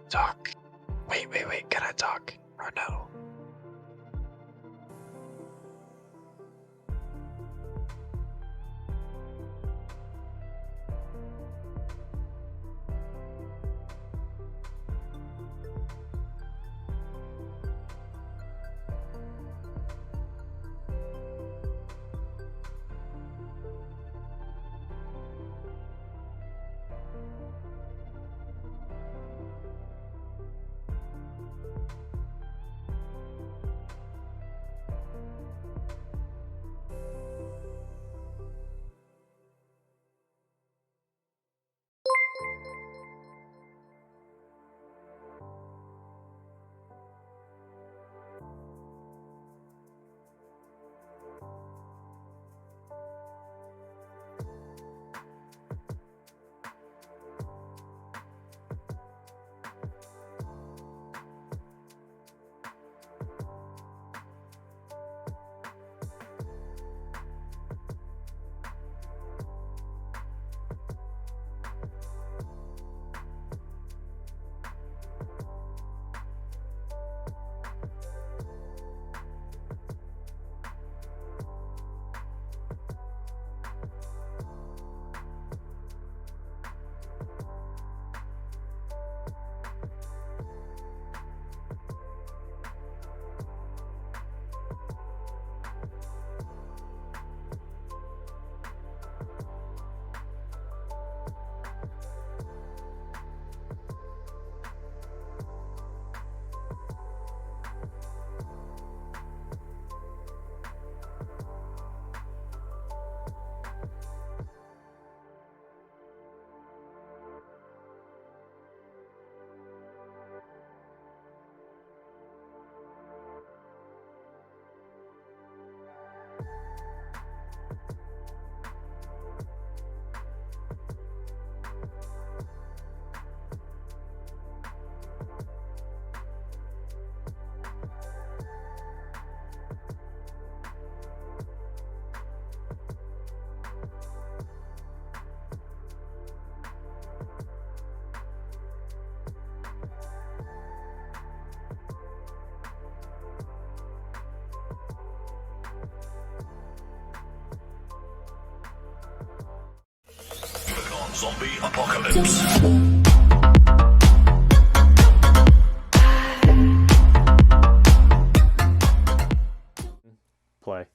talk. Wait. Can I talk? Or no? Zombie apocalypse. Play.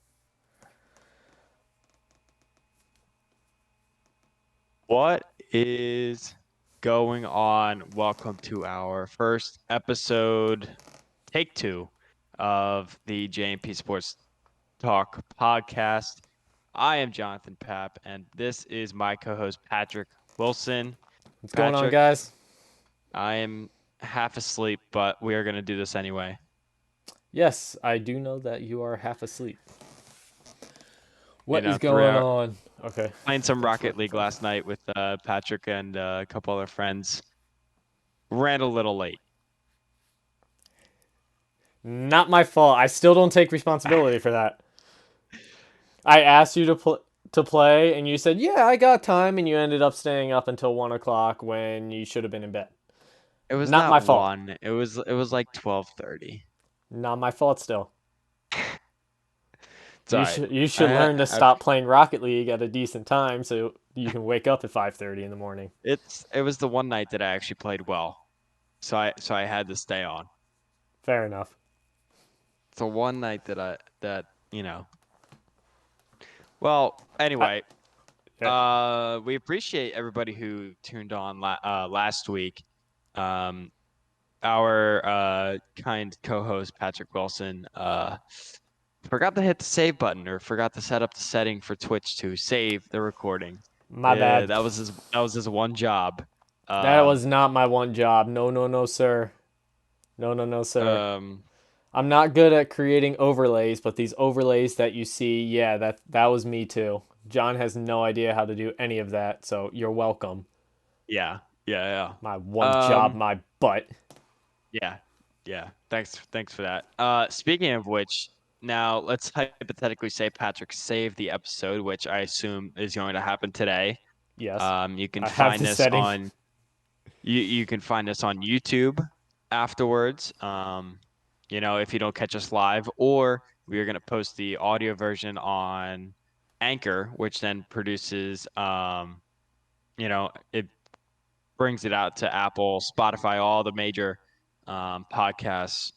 What is going on? Welcome to our first episode, take 2, of the JMP Sports Talk podcast. I am Jonathan Papp, and this is my co-host Patrick Wilson. What's going on, Patrick, guys? I am half asleep, but we are going to do this anyway. Yes, I do know that you are half asleep. What is through going on? Okay. Playing some Rocket League last night with Patrick and a couple other friends. Ran a little late. Not my fault. I still don't take responsibility for that. I asked you to play, and you said, "Yeah, I got time," and you ended up staying up until 1:00 when you should have been in bed. It was Not not my fault. 1. It was like 12:30. Not my fault. Still, It's all right. you should learn to stop playing Rocket League at a decent time so you can wake up at 5:30 in the morning. It was the one night that I actually played well, so I had to stay on. Fair enough. It's the one night that you know. Well, anyway, we appreciate everybody who tuned on last week. Our kind co-host Patrick Wilson forgot to hit the save button, or forgot to set up the setting for Twitch to save the recording. My bad. That was his one job. That was not my one job. No, sir. No, sir. I'm not good at creating overlays, but these overlays that you see, yeah, that was me too. John has no idea how to do any of that, so you're welcome. Yeah. My one job, my butt. Yeah. Thanks for that. Speaking of which, now let's hypothetically say Patrick saved the episode, which I assume is going to happen today. Yes. You can I have find the this setting. on. You can find us on YouTube afterwards. If you don't catch us live, or we are going to post the audio version on Anchor, which then produces, it brings it out to Apple, Spotify, all the major podcasts.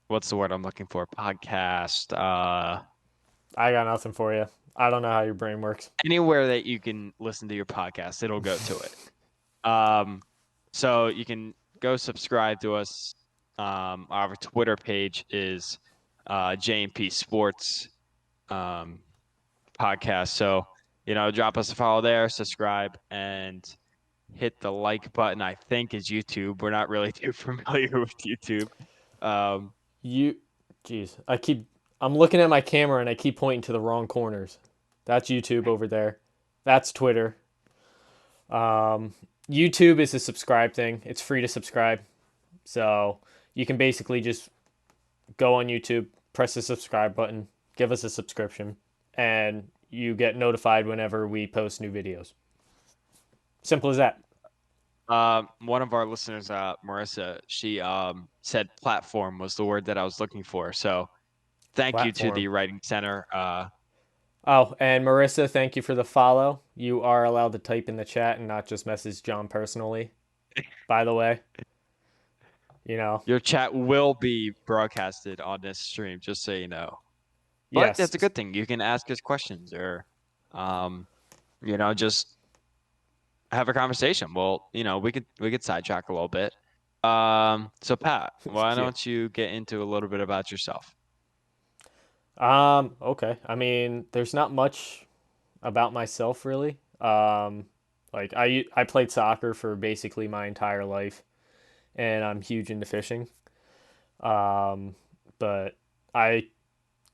What's the word I'm looking for? Podcast. I got nothing for you. I don't know how your brain works. Anywhere that you can listen to your podcast, it'll go to it. So you can go subscribe to us. Our Twitter page is JMP Sports Podcast. So, drop us a follow there, subscribe, and hit the like button. I think is YouTube. We're not really too familiar with YouTube. Jeez, I'm looking at my camera and I keep pointing to the wrong corners. That's YouTube over there. That's Twitter. YouTube is a subscribe thing. It's free to subscribe. So you can basically just go on YouTube, press the subscribe button, give us a subscription, and you get notified whenever we post new videos. Simple as that. One of our listeners, Marissa, she said platform was the word that I was looking for. So thank you to the Writing Center. Oh, and Marissa, thank you for the follow. You are allowed to type in the chat and not just message John personally. By the way, your chat will be broadcasted on this stream, just so you know. But yes, that's a good thing. You can ask us questions or, just have a conversation. Well, we could sidetrack a little bit. So Pat, why don't you get into a little bit about yourself? Okay. I mean, there's not much about myself really. Like I played soccer for basically my entire life, and I'm huge into fishing. But I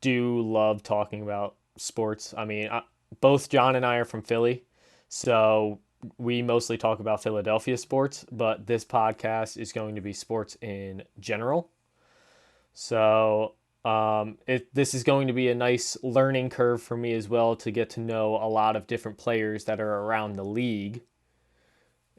do love talking about sports. I mean, both John and I are from Philly, so we mostly talk about Philadelphia sports, but this podcast is going to be sports in general. So this is going to be a nice learning curve for me as well to get to know a lot of different players that are around the league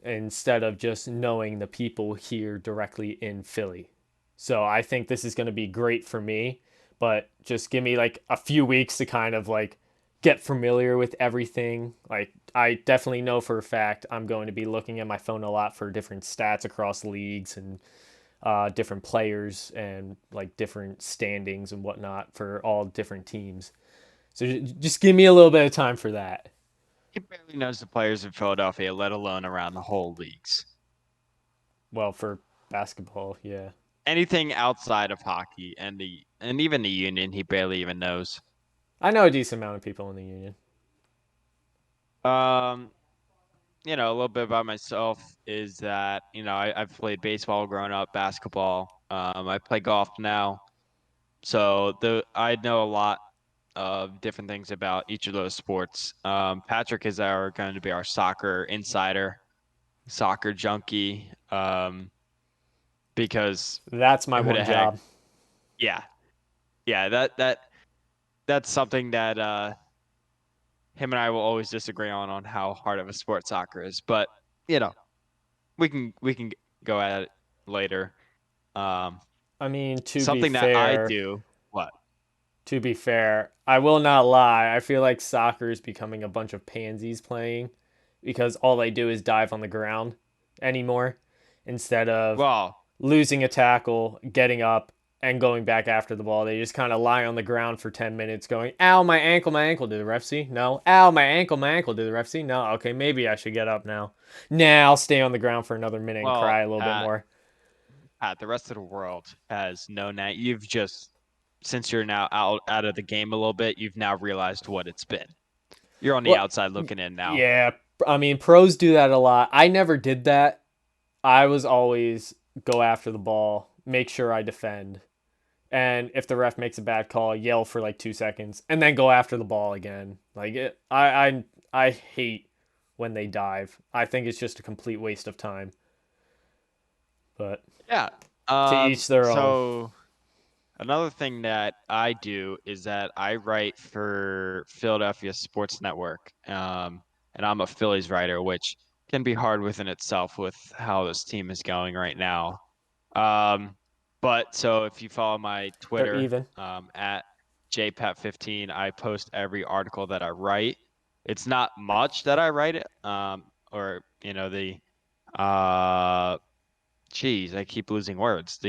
instead of just knowing the people here directly in Philly. So I think this is going to be great for me, but just give me like a few weeks to kind of like get familiar with everything. Like I definitely know for a fact I'm going to be looking at my phone a lot for different stats across leagues and different players and like different standings and whatnot for all different teams. So just give me a little bit of time for that. He barely knows the players in Philadelphia, let alone around the whole leagues. Well, for basketball, yeah. Anything outside of hockey and even the Union, he barely even knows. I know a decent amount of people in the Union. A little bit about myself is that I've played baseball growing up, basketball. I play golf now, so I know a lot of different things about each of those sports. Patrick is going to be our soccer insider, soccer junkie, because that's my one job. Yeah, that's something that him and I will always disagree on how hard of a sport soccer is, but we can go at it later. I mean, to something be fair, that I do. What? To be fair, I will not lie. I feel like soccer is becoming a bunch of pansies playing because all they do is dive on the ground anymore instead of losing a tackle, getting up, and going back after the ball. They just kind of lie on the ground for 10 minutes going, ow, my ankle, my ankle. Did the ref see? No. Ow, my ankle, my ankle. Did the ref see? No. Okay, maybe I should get up now. Nah, I'll stay on the ground for another minute and cry a little bit more. Pat, the rest of the world has known that. You've just, since you're now out of the game a little bit, you've now realized what it's been. You're on the outside looking in now. Yeah, I mean, pros do that a lot. I never did that. I was always go after the ball, make sure I defend. And if the ref makes a bad call, yell for like 2 seconds and then go after the ball again. I hate when they dive. I think it's just a complete waste of time. But yeah, to each their own. So another thing that I do is that I write for Philadelphia Sports Network, and I'm a Phillies writer, which can be hard within itself with how this team is going right now. But so if you follow my They're Twitter, even. at JPAT15, I post every article that I write. It's not much that I write, or geez, I keep losing words.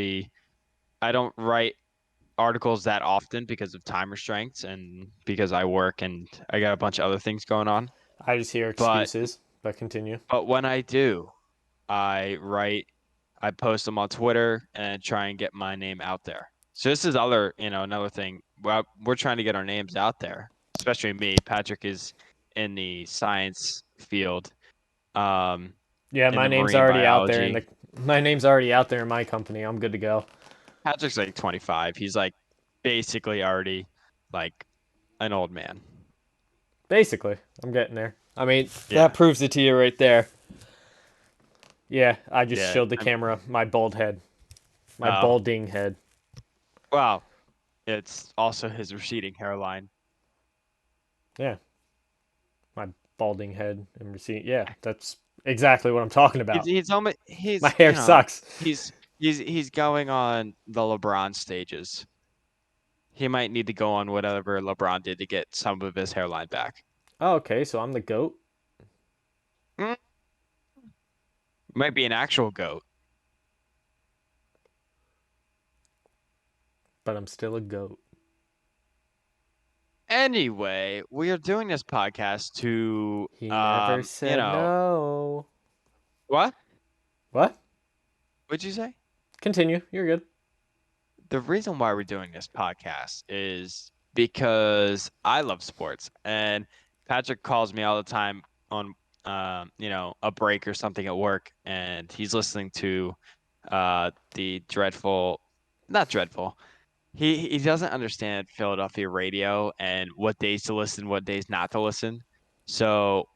I don't write articles that often because of time restraints and because I work and I got a bunch of other things going on. I just hear But excuses, but continue. when I do, I post them on Twitter and try and get my name out there. So this is another thing. We're trying to get our names out there, especially me. Patrick is in the science field, Yeah, in my the name's marine already out there biology. my name's already out there in my company. I'm good to go. Patrick's like 25. He's like basically already like an old man. Basically, I'm getting there. I mean, Yeah. that proves it to you right there. Yeah, I just Yeah. showed the camera my bald head. My Oh, balding head. wow. It's also his receding hairline. Yeah, my balding head and receipt. Yeah, that's exactly what I'm talking He's about. he's almost My he's hair sucks. he's he's going on the LeBron stages. He might need to go on whatever LeBron did to get some of his hairline back. Oh, okay, so I'm the goat. Mm, Might be an actual goat. But I'm still a goat. Anyway, we are doing this podcast to He never said no. what? What? What'd you say? Continue. You're good. The reason why we're doing this podcast is because I love sports and Patrick calls me all the time on a break or something at work and he's listening to the dreadful not dreadful. He doesn't understand Philadelphia radio and what days to listen, what days not to listen. So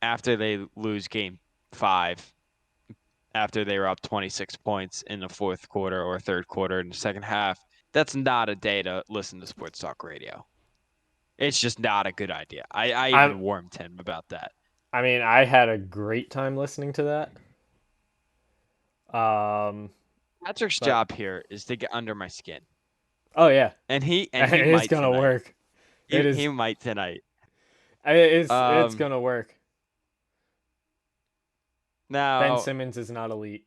after they lose game 5, after they were up 26 points in the fourth quarter or third quarter in the second half, that's not a day to listen to sports talk radio. It's just not a good idea. I I'm. even warned him about that. I mean, I had a great time listening to that. Patrick's But job here is to get under my skin. oh yeah, And he it's might gonna tonight. work. It He is. might tonight. It's gonna work. Ben Now, Simmons is not elite.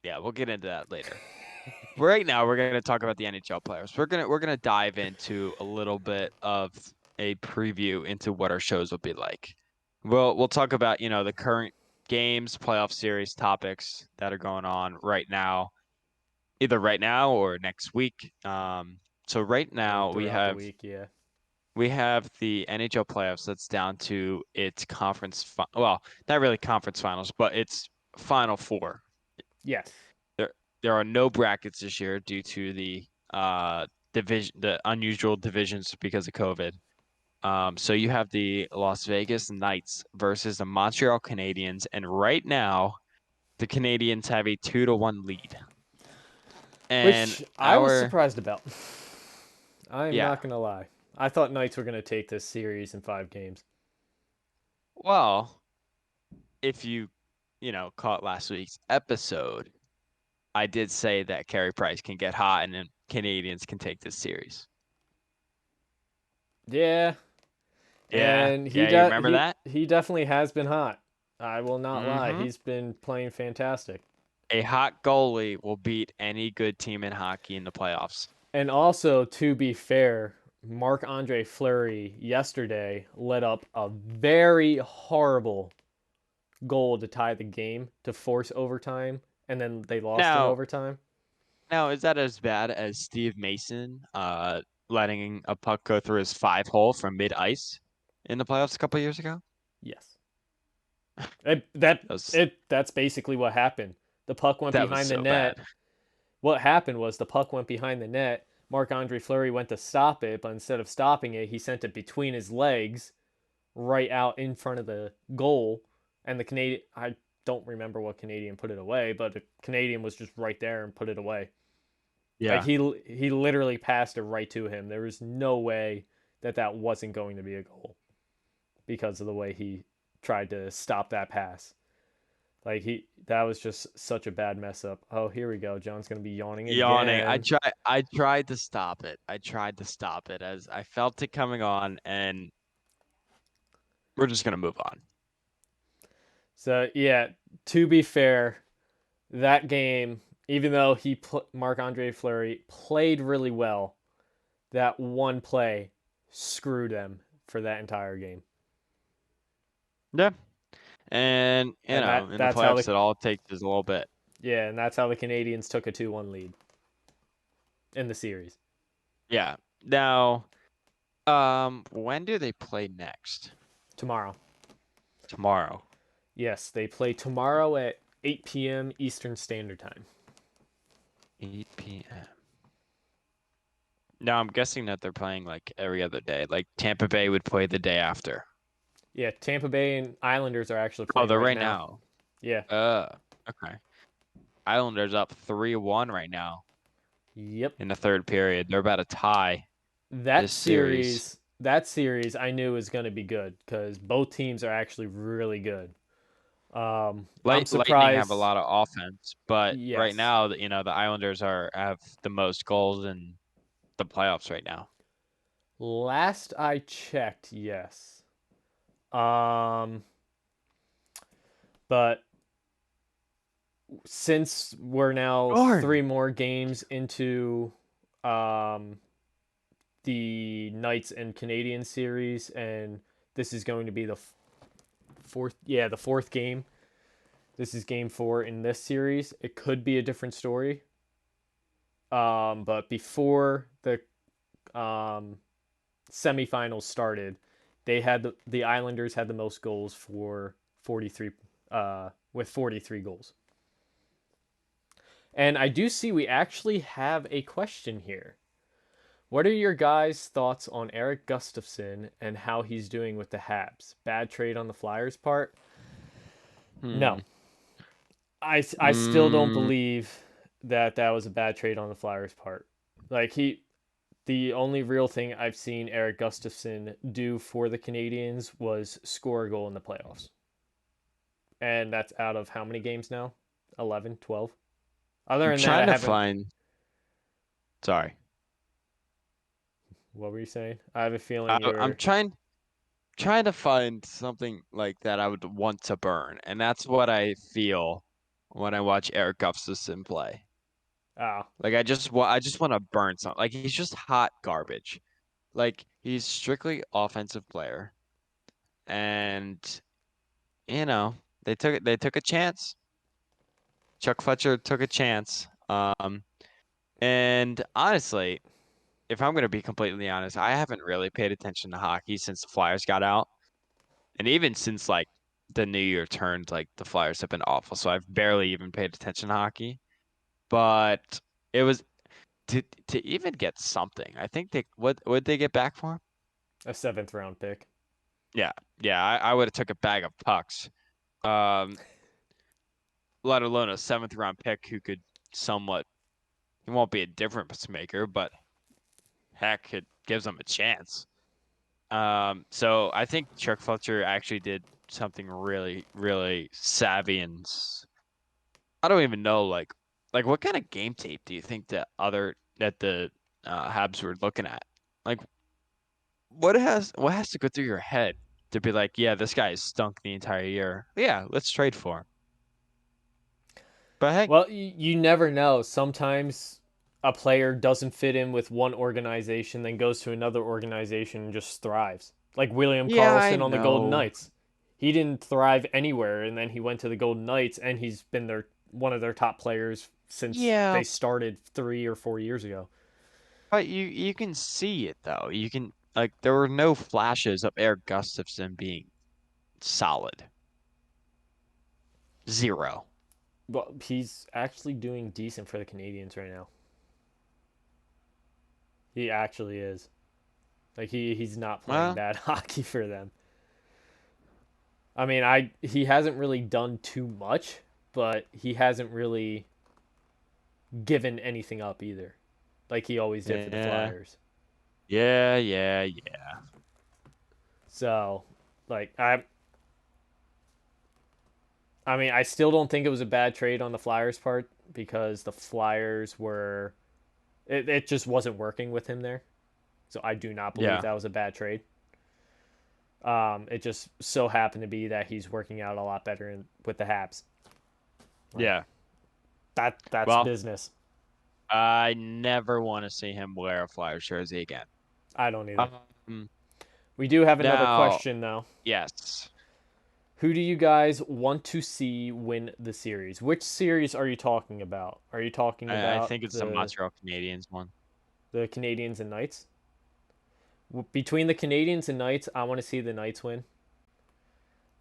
yeah, we'll get into that later. Right now, we're gonna talk about the NHL players. We're gonna dive into a little bit of a preview into what our shows will be like. We'll talk about the current games, playoff series topics that are going on right now, either right now or next week. So right Or now throughout the week, yeah. we have the NHL playoffs that's down to its well, not really conference finals, but it's final four. Yes. There are no brackets this year due to the the unusual divisions because of COVID. So you have the Las Vegas Knights versus the Montreal Canadiens, and right now the Canadiens have a 2-1 lead. And Which I was surprised about. I'm yeah, not gonna lie. I thought Knights were gonna take this series in 5 games. well, if you caught last week's episode, I did say that Carey Price can get hot and then Canadians can take this series. Yeah, Yeah, and yeah, you remember that? he definitely has been hot. I will not lie. Mm-hmm. He's been playing fantastic. A hot goalie will beat any good team in hockey in the playoffs. And also, to be fair, Marc-Andre Fleury yesterday let up a very horrible goal to tie the game to force overtime, and then they lost in Now, overtime. now is that as bad as Steve Mason letting a puck go through his 5-hole from mid-ice in the playoffs a couple years ago? Yes. That was That's basically what happened. The puck went that was behind the so bad. net. What happened was the puck went behind the net. Marc-Andre Fleury went to stop it, but instead of stopping it, he sent it between his legs right out in front of the goal. And the Canadian, I don't remember what Canadian put it away, but the Canadian was just right there and put it away. Like Yeah. he literally passed it right to him. There was no way that wasn't going to be a goal. because of the way he tried to stop that pass. Like that was just such a bad mess up. Oh, here we go. John's gonna be yawning Yawning. again. I tried to stop it. I tried to stop it as I felt it coming on, and we're just gonna move on. So yeah, to be fair, that game, even though Marc-Andre Fleury played really well, that one play screwed them for that entire game. Yeah. And And in the that's how playoffs, it all takes is a little bit. and that's how the Canadians took a 2-1 lead in the series. Yeah. Now, when do they play next? Tomorrow. Tomorrow. Yes, they play tomorrow at 8 p.m. Eastern Standard Time. 8 p.m. Now I'm guessing that they're playing like every other day. Like Tampa Bay would play the day after. Yeah, Tampa Bay and Islanders are actually Oh, playing they're right right now. now. Yeah. Okay. Islanders up 3-1 right now Yep. in the third period. They're about to tie this series. That series I knew was going to be good because both teams are actually really good. I'm Lightning have a surprised. lot of offense, but right Yes. now, the Islanders have the most goals in the playoffs right now. Last I checked, yes. But since we're now Darn. 3 more games into the Knights and Canadian series, and this is going to be the fourth game. This is game 4 in this series. It could be a different story. But before the semifinals started, the Islanders had the most goals for 43 with 43 goals. And I do see we actually have a question here. What are your guys' thoughts on Erik Gustafsson and how he's doing with the Habs? Bad trade on the Flyers' part? No. I still don't believe that was a bad trade on the Flyers' part. Like the only real thing I've seen Erik Gustafsson do for the Canadians was score a goal in the playoffs. And that's out of how many games now? 11, 12? Other than that, I haven't... Sorry. What were you saying? I have a feeling I'm trying to find something like that I would want to burn, and that's what I feel when I watch Erik Gustafsson play. Oh. Like I just want to burn something. Like he's just hot garbage. Like he's strictly offensive player, and they took a chance. Chuck Fletcher took a chance. And honestly, if I'm gonna be completely honest, I haven't really paid attention to hockey since the Flyers got out. And even since like the new year turned, like the Flyers have been awful. So I've barely even paid attention to hockey. But it was to even get something. I think what would they get back for him? A 7th round pick. Yeah. Yeah, I would have took a bag of pucks. Let alone a 7th round pick who could somewhat he won't be a difference maker, but heck, it gives them a chance. So I think Chuck Fletcher actually did something really, really savvy, and I don't even know like what kind of game tape do you think that the Habs were looking at? Like what has to go through your head to be like, yeah, this guy has stunk the entire year. Yeah, let's trade for him. But hey, well, you never know. Sometimes a player doesn't fit in with one organization, then goes to another organization and just thrives. Like William yeah, I Karlsson on the Golden know. Knights. He didn't thrive anywhere, and then he went to the Golden Knights, and he's been one of their top players since Yeah, they started 3 or 4 years ago. but you can see it though. You can like there were no flashes of Erik Gustafsson being solid. Zero. Well, he's actually doing decent for the Canadians right now. He actually is. Like he's not playing Well, bad hockey for them. I mean, he hasn't really done too much, but he hasn't really given anything up either, like he always did for the yeah. Flyers. Yeah. So, Like I mean, I still don't think it was a bad trade on the Flyers' part because the Flyers were it just wasn't working with him there. So I do not believe Yeah. that was a bad trade. It just so happened to be that he's working out a lot better with the Habs. Like Yeah. that's Well, business. I never want to see him wear a Flyers jersey again. I don't either. Um, We do have another Now, question though. yes, Who do you guys want to see win the series? Which series are you talking about? Are you talking I about think it's the Montreal Canadiens one. the Canadians and Knights? Between the Canadians and Knights, I want to see the Knights win.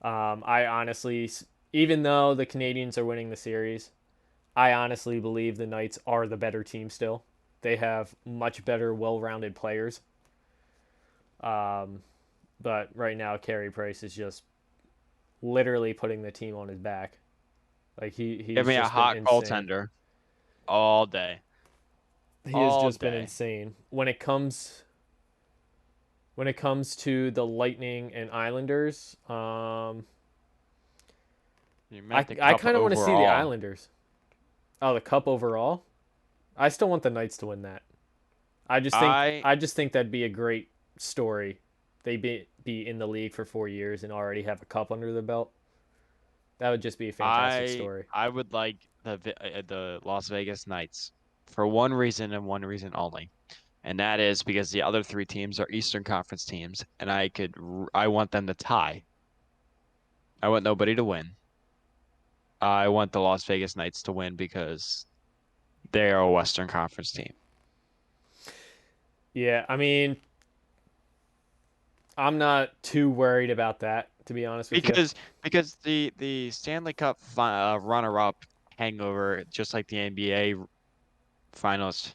I honestly, even though the Canadians are winning the series, I honestly believe the Knights are the better team still. They have much better, well-rounded players. But right now, Carey Price is just literally putting the team on his back. Like Give he's me a just been hot insane. goaltender all day, He has all just been day. insane. When it comes to the Lightning and Islanders, You I meant the I cup kind of want to see the overall. Islanders. Oh, the cup overall. I still want the Knights to win that. I just think I I just think that'd be a great story. They be in the league for 4 years and already have a cup under the belt. That would just be a fantastic I story. I would like the Las Vegas Knights for one reason and one reason only, and that is because the other three teams are Eastern Conference teams, and I want them to tie. I want nobody to win. I want the Las Vegas Knights to win because they are a Western Conference team. Yeah, I mean, I'm not too worried about that, to be honest with you. Because the Stanley Cup runner-up hangover, just like the NBA Finals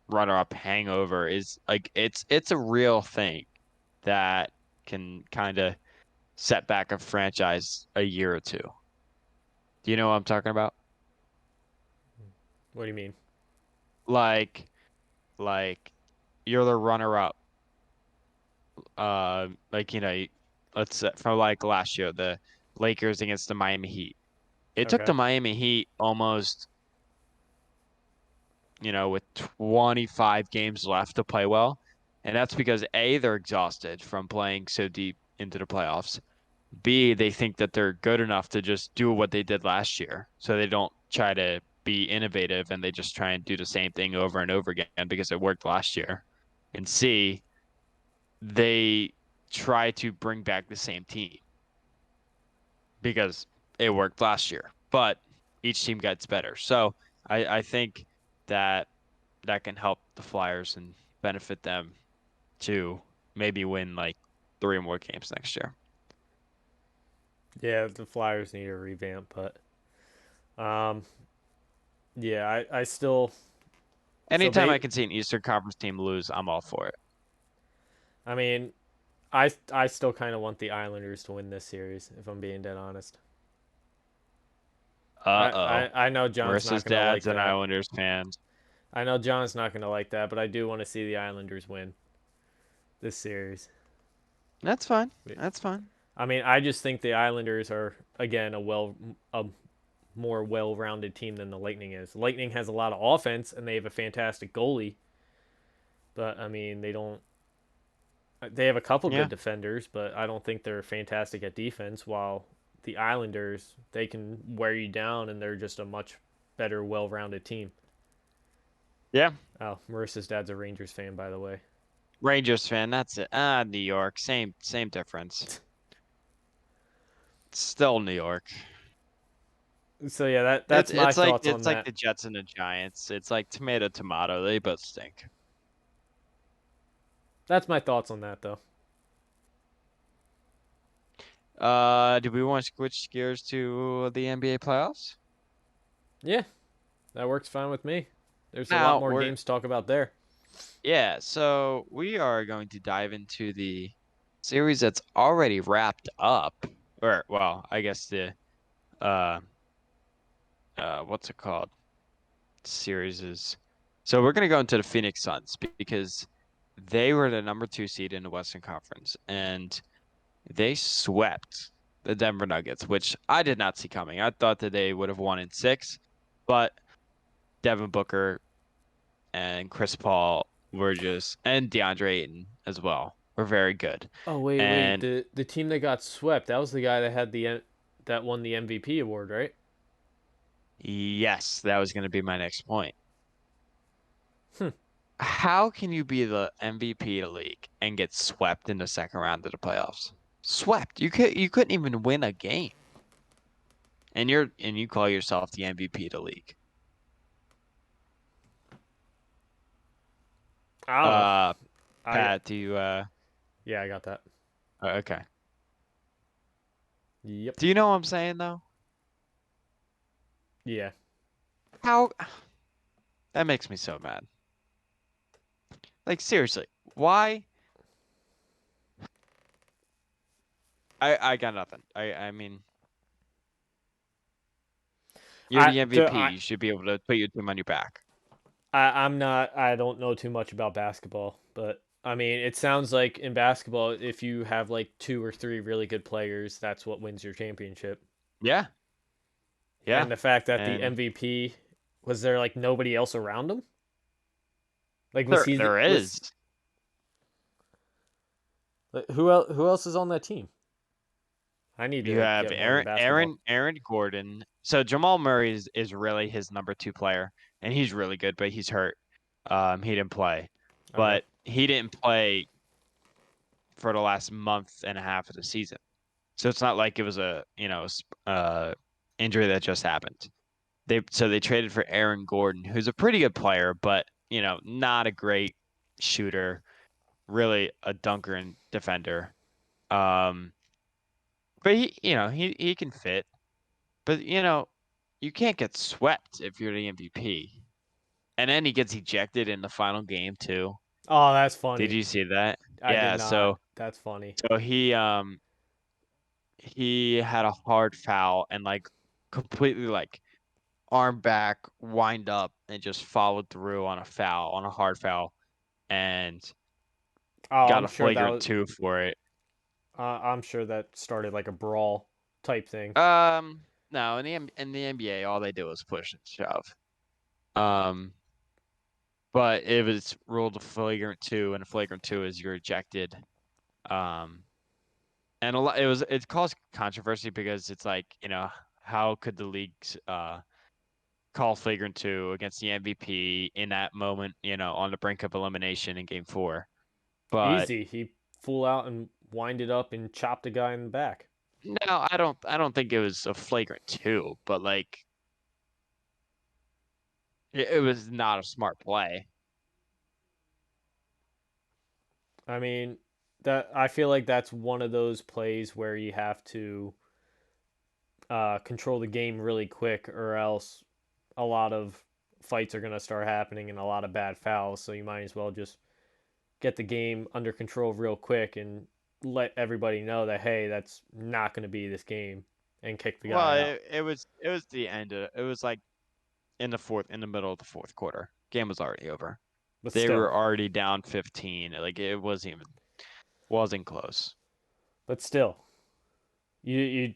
runner-up hangover, is like it's a real thing that can kind of set back a franchise a year or two. Do you know what I'm talking about? What do you mean? Like like you're the runner-up. Like let's say from like last year, the Lakers against the Miami Heat. It took Okay. the Miami Heat almost, with 25 games left to play well. And that's because A, they're exhausted from playing so deep into the playoffs. B, they think that they're good enough to just do what they did last year. So they don't try to be innovative and they just try and do the same thing over and over again because it worked last year. And C, they try to bring back the same team because it worked last year. But each team gets better. So I think that that can help the Flyers and benefit them to maybe win like three more games next year. Yeah, the Flyers need a revamp, but um, yeah, I still so Anytime I they. can see an Eastern Conference team lose, I'm all for it. I mean, I still kind of want the Islanders to win this series, if I'm being dead honest. I, Uh-oh. I, I know John's not Marissa's gonna dad's like an that. Islanders fan. I know John's not gonna like that, but I do want to see the Islanders win this series. That's fine. That's fine. I mean, I just think the Islanders are again a more well-rounded team than the Lightning is. Lightning has a lot of offense and they have a fantastic goalie, but I mean, they don't. They have a couple good Yeah. defenders, but I don't think they're fantastic at defense. While the Islanders, they can wear you down, and they're just a much better, well-rounded team. Yeah. Oh, Marissa's dad's a Rangers fan, by the way. Rangers fan. That's it. New York. Same difference. Still New York. So yeah, It's that's my thoughts on it's like that. the Jets and the Giants. It's like tomato tomato. They both stink. That's my thoughts on that, though. Do we want to switch gears to the NBA playoffs? Yeah, that works fine with me. There's a lot Now more we're games to talk about there. Yeah, so we are going to dive into the series that's already wrapped up. Or well, I guess the uh what's it called? Series is so we're gonna go into the Phoenix Suns because they were the number 2 seed in the Western Conference, and they swept the Denver Nuggets, which I did not see coming. I thought that they would have won in 6, but Devin Booker and Chris Paul were just, and DeAndre Ayton as well, were very good. Oh wait. And The team that got swept, that was the guy that had that won the MVP award, right? yes, that was going to be my next point. Hmm. How can you be the MVP of the league and get swept in the second round of the playoffs? Swept. You couldn't even win a game. And you call yourself the MVP of the league. I don't know. I Pat, do you Yeah, I got that. okay. Yep. Do you know what I'm saying though? Yeah. How that makes me so mad. Like seriously, why? I got nothing. I mean, you're the MVP. You should be able to put your team on your back. I'm not. I don't know too much about basketball, but I mean, it sounds like in basketball, if you have like 2 or 3 really good players, that's what wins your championship. Yeah. Yeah. And the fact that the And MVP was there like nobody else around him. Like there is. who else is on that team? I need You to have get more into basketball. Aaron Gordon. So Jamal Murray is really his number 2 player, and he's really good, but he's hurt. He didn't play, Okay. but he didn't play for the last month and a half of the season. So it's not like it was a injury that just happened. They traded for Aaron Gordon, who's a pretty good player, but not a great shooter, really a dunker and defender. Um, but he can fit. But you can't get swept if you're the MVP. And then he gets ejected in the final game too. Oh, that's Did funny. you see that? I did Yeah, not. so That's funny. so he had a hard foul and like completely like arm back, wind up, and just followed through on a hard foul, and Oh, got a flagrant 2 for it. I'm sure that started like a brawl type thing. No, in the NBA, all they do is push and shove. Um, but it was ruled a flagrant 2, and a flagrant 2 is you're ejected. Um, and it caused controversy because it's like how could the leagues call flagrant 2 against the MVP in that moment, on the brink of elimination in Game 4. But Easy. He full out and winded up and chopped a guy in the back. no, I don't think it was a flagrant 2, but like it was not a smart play. I mean, that I feel like that's one of those plays where you have to control the game really quick, or else a lot of fights are going to start happening and a lot of bad fouls. So you might as well just get the game under control real quick and let everybody know that hey, that's not going to be this game, and kick the Well, guy out. it was the end of it was like in the middle of the fourth quarter. Game was already over. But They still, were already down 15. Like it wasn't close. but still, you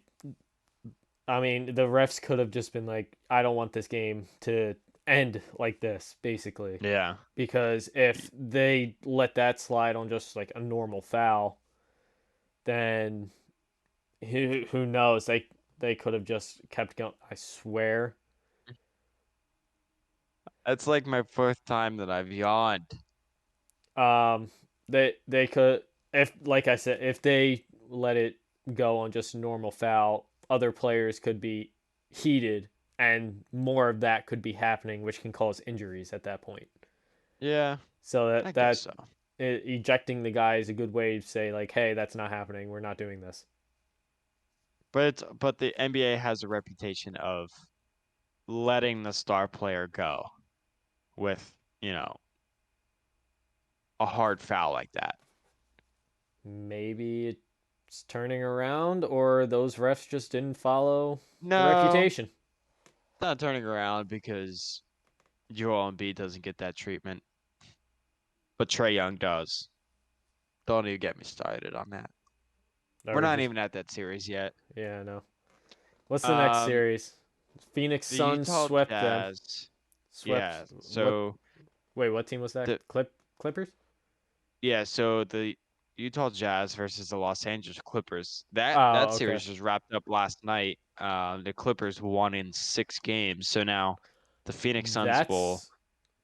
I mean, the refs could have just been like, I don't want this game to end like this, basically. Yeah. Because if they let that slide on just like a normal foul, then who knows? They could have just kept going. I swear. That's like my fourth time that I've yawned. Um, they could, if like I said, if they let it go on just normal foul, other players could be heated, and more of that could be happening, which can cause injuries at that point. Yeah, So I that guess so. ejecting the guy is a good way to say like, hey, that's not happening. We're not doing this. But the NBA has a reputation of letting the star player go with, a hard foul like that. Maybe it's turning around, or those refs just didn't follow the No, reputation. it's not turning around because Joel Embiid doesn't get that treatment, but Trae Young does. Don't even get me started on that. We're not even at that series yet. Yeah, I know. What's the next series? Phoenix The Suns Utah swept them. Jazz. Swept Yeah. what? So Wait, what team was that? the Clippers? yeah, so the Utah Jazz versus the Los Angeles Clippers. That Oh, okay. series just wrapped up last night. The Clippers won in 6 games. So now the Phoenix Suns will.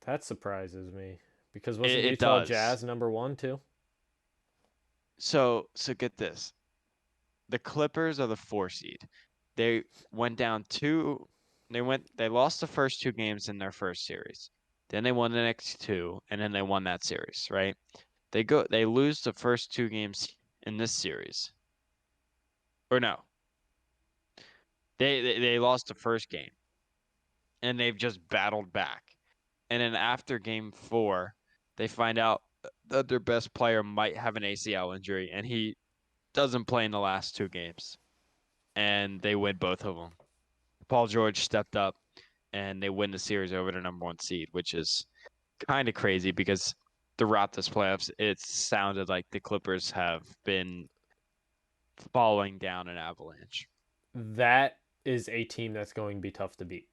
That surprises me because wasn't It Utah does. Jazz #1 too? So get this. The Clippers are the 4 seed. They went down two. They lost the first 2 games in their first series. Then they won the next two, and then they won that series, right? They lose the first 2 games in this series. Or no. They lost the first game. And they've just battled back. And then after game 4, they find out that their best player might have an ACL injury and he doesn't play in the last 2 games. And they win both of them. Paul George stepped up and they win the series over the #1 seed, which is kind of crazy because throughout this playoffs, it sounded like the Clippers have been falling down an avalanche. That is a team that's going to be tough to beat.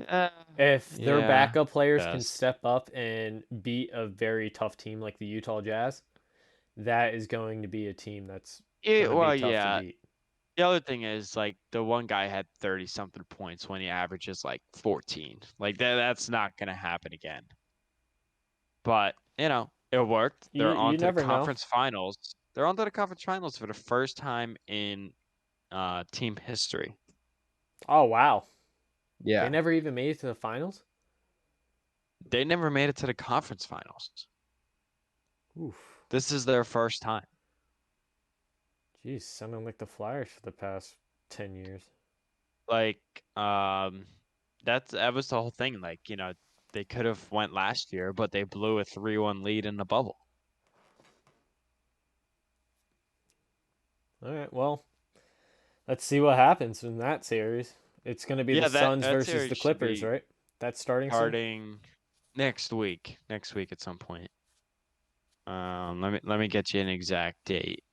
Uh, If their yeah, backup players can yes. step up and beat a very tough team like the Utah Jazz, that is going to be a team that's going to be tough to beat. The other thing is like the one guy had 30 something points when he averages like 14. Like that's not going to happen again. But, it worked. They're on You to the never know. conference finals. They're on to the conference finals for the first time in team history. Oh, wow. Yeah. They never even made it to the finals? They never made it to the conference finals. Oof. This is their first time. Jeez, sounding like the Flyers for the past 10 years. Like, that was the whole thing. Like, they could have went last year, but they blew a 3-1 lead in the bubble. All right, well, let's see what happens in that series. It's going to be the Suns that versus series the should Clippers, be right? That's starting next week. Next week at some point. Let me get you an exact date.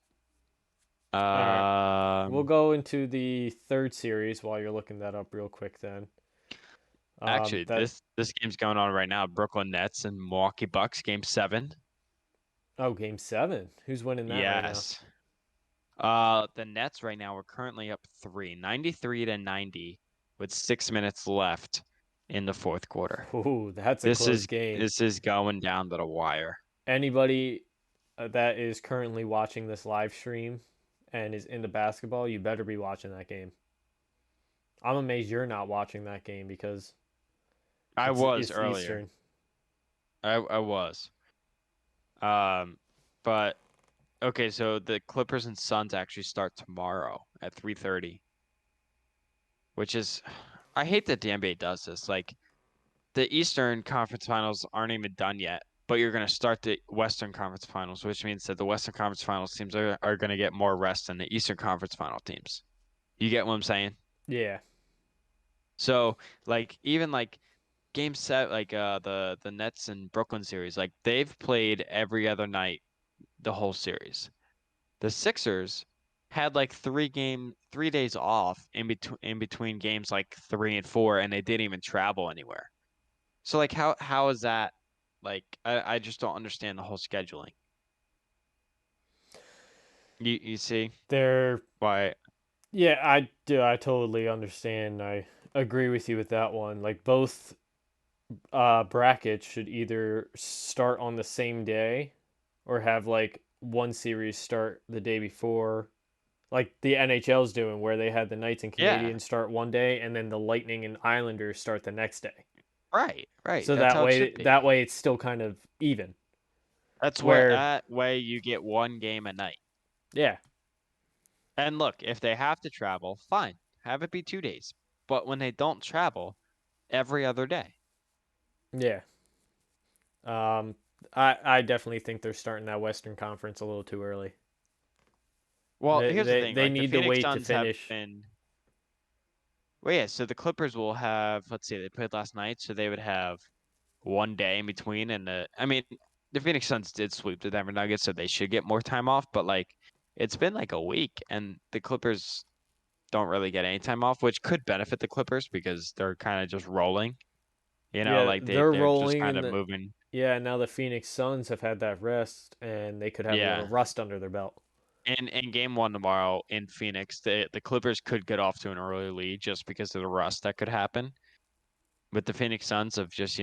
All right. We'll go into the third series while you're looking that up real quick then. Actually, this game's going on right now. Brooklyn Nets and Milwaukee Bucks, game 7. Oh, game 7. Who's winning that right now? Yes. The Nets right now are currently up 93-90 with 6 minutes left in the fourth quarter. Ooh, that's a close game. This is going down to the wire. Anybody that is currently watching this live stream and is into basketball, you better be watching that game. I'm amazed you're not watching that game because I was it's earlier. Eastern. I was. But okay, so the Clippers and Suns actually start tomorrow at 3:30. Which is, I hate that the NBA does this. Like, the Eastern Conference Finals aren't even done yet, but you're going to start the Western Conference Finals, which means that the Western Conference Finals teams are going to get more rest than the Eastern Conference Final teams. You get what I'm saying? Yeah. So, like, even like game set, like the Nets and Brooklyn series, like they've played every other night the whole series. The Sixers had like 3 days off in between games like 3 and 4, and they didn't even travel anywhere. So like how is that? Like I just don't understand the whole scheduling. You see why? Yeah, I do. I totally understand. I agree with you with that one. Like both brackets should either start on the same day or have like one series start the day before, like the NHL's doing, where they had the Knights and Canadians start one day and then the Lightning and Islanders start the next day. Right. So That's how it should be. that way it's still kind of even. That way you get one game a night. Yeah. And look, if they have to travel, fine. Have it be 2 days. But when they don't travel, every other day. Yeah. I definitely think they're starting that Western Conference a little too early. Well, here's the thing. They like, need the to wait Suns to finish. Well, yeah, so the Clippers will have, let's see, they played last night, so they would have one day in between. And the Phoenix Suns did sweep the Denver Nuggets, so they should get more time off. But like it's been like a week, and the Clippers don't really get any time off, which could benefit the Clippers because they're kind of just rolling. Yeah, Like they're they're just rolling kind in of the moving. yeah, now the Phoenix Suns have had that rest and they could have a little Yeah. rust under their belt. In game one tomorrow in Phoenix, the Clippers could get off to an early lead just because of the rust that could happen with the Phoenix Suns of just,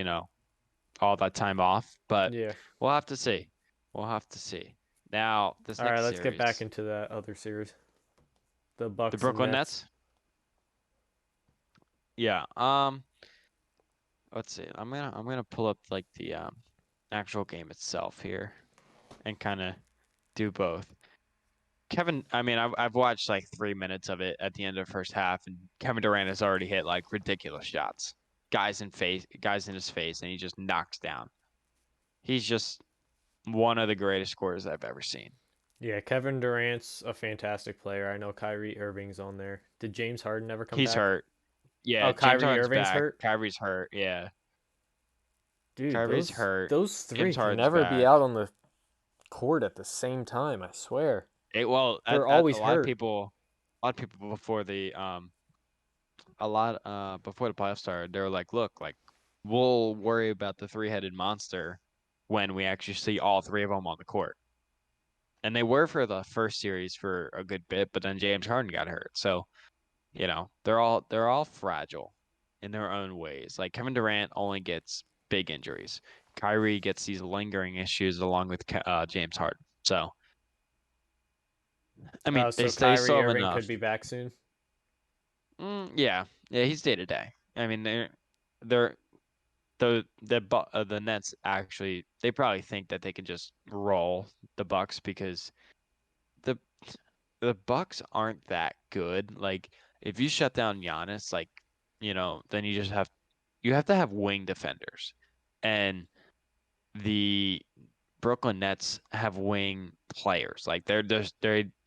all that time off. But Yeah. we'll have to see. We'll have to see. Now, this All right, next let's get back series, into that other series. The the Bucks and Brooklyn Nets. Nets. Yeah. Let's see. I'm gonna pull up like the actual game itself here and kind of do both. I've watched like 3 minutes of it at the end of the first half, and Kevin Durant has already hit like ridiculous shots, guys in his face, and he just knocks down. He's just one of the greatest scorers I've ever seen. Yeah, Kevin Durant's a fantastic player. I know Kyrie Irving's on there. Did James Harden ever come He's back? hurt. Yeah, Oh, James Kyrie Harden's Irving's back. hurt? Kyrie's hurt. Yeah, Dude, Kyrie's those hurt. those three James can Harden's never be back. out on the court at the same time, I swear. Well, They're at always hurt. a lot of people before before the playoffs started, they were like, look, like we'll worry about the three-headed monster when we actually see all three of them on the court. And they were for the first series for a good bit, but then James Harden got hurt. So, they're all fragile in their own ways. Like Kevin Durant only gets big injuries. Kyrie gets these lingering issues along with James Harden. So, they So they Kyrie still have Irving could enough. be back soon. Yeah, yeah, he's day to day. They're the Nets actually they probably think that they can just roll the Bucks because the the Bucks aren't that good. Like if you shut down Giannis, like then you have to have wing defenders, and the Brooklyn Nets have wing players. Like they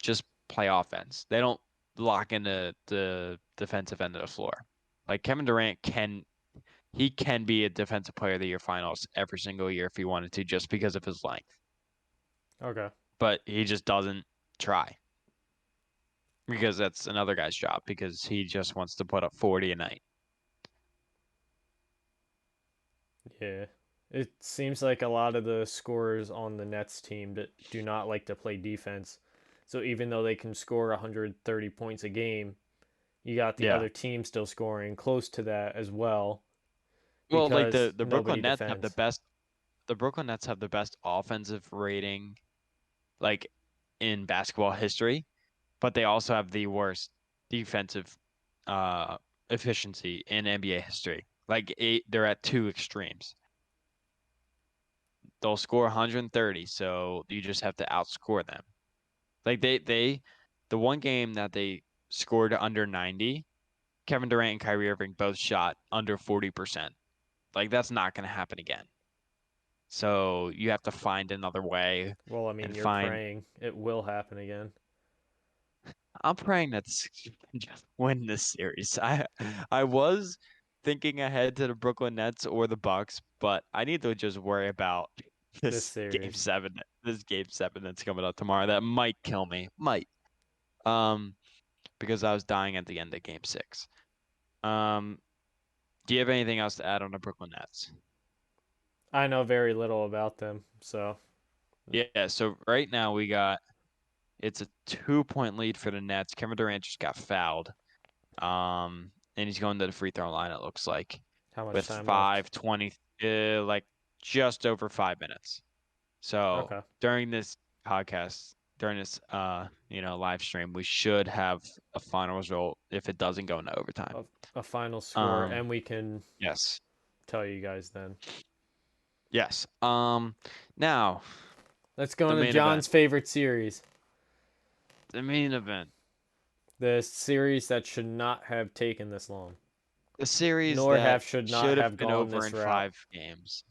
just play offense. They don't lock into the defensive end of the floor. Like Kevin Durant can be a defensive player of the year finals every single year if he wanted to, just because of his length. Okay. But he just doesn't try because that's another guy's job because he just wants to put up 40 a night. Yeah. It seems like a lot of the scorers on the Nets team that do not like to play defense. So even though they can score 130 points a game, you got the Yeah. other team still scoring close to that as well Well, like because the nobody Brooklyn Nets have defends. the Brooklyn Nets have the best offensive rating like in basketball history, but they also have the worst defensive uh efficiency in NBA history. They're at two extremes. They'll score 130, so you just have to outscore them. Like the one game that they scored under 90, Kevin Durant and Kyrie Irving both shot under 40%. Like that's not going to happen again. So you have to find another way Well, I mean, and you're find. praying it will happen again. I'm praying that can just win this series. I was thinking ahead to the Brooklyn Nets or the Bucks, but I need to just worry about This this game series. seven. This game seven that's coming up tomorrow. That might kill me. Might. Um, because I was dying at the end of game six. Um, do you have anything else to add on the Brooklyn Nets? I know very little about them, so Yeah, so right now it's a 2 point lead for the Nets. Kevin Durant just got fouled. And he's going to the free throw line, it looks like, how much with time left? 5:20, like just over 5 minutes. So Okay. during this podcast, during this live stream, we should have a final result if it doesn't go into overtime. A final score, Um, and we can yes. tell you guys then. Yes. Now Let's go the into main event. John's favorite series. The main event. The series that should not have taken this long. The series Nor that have should not should have have been gone over this in route. 5 games.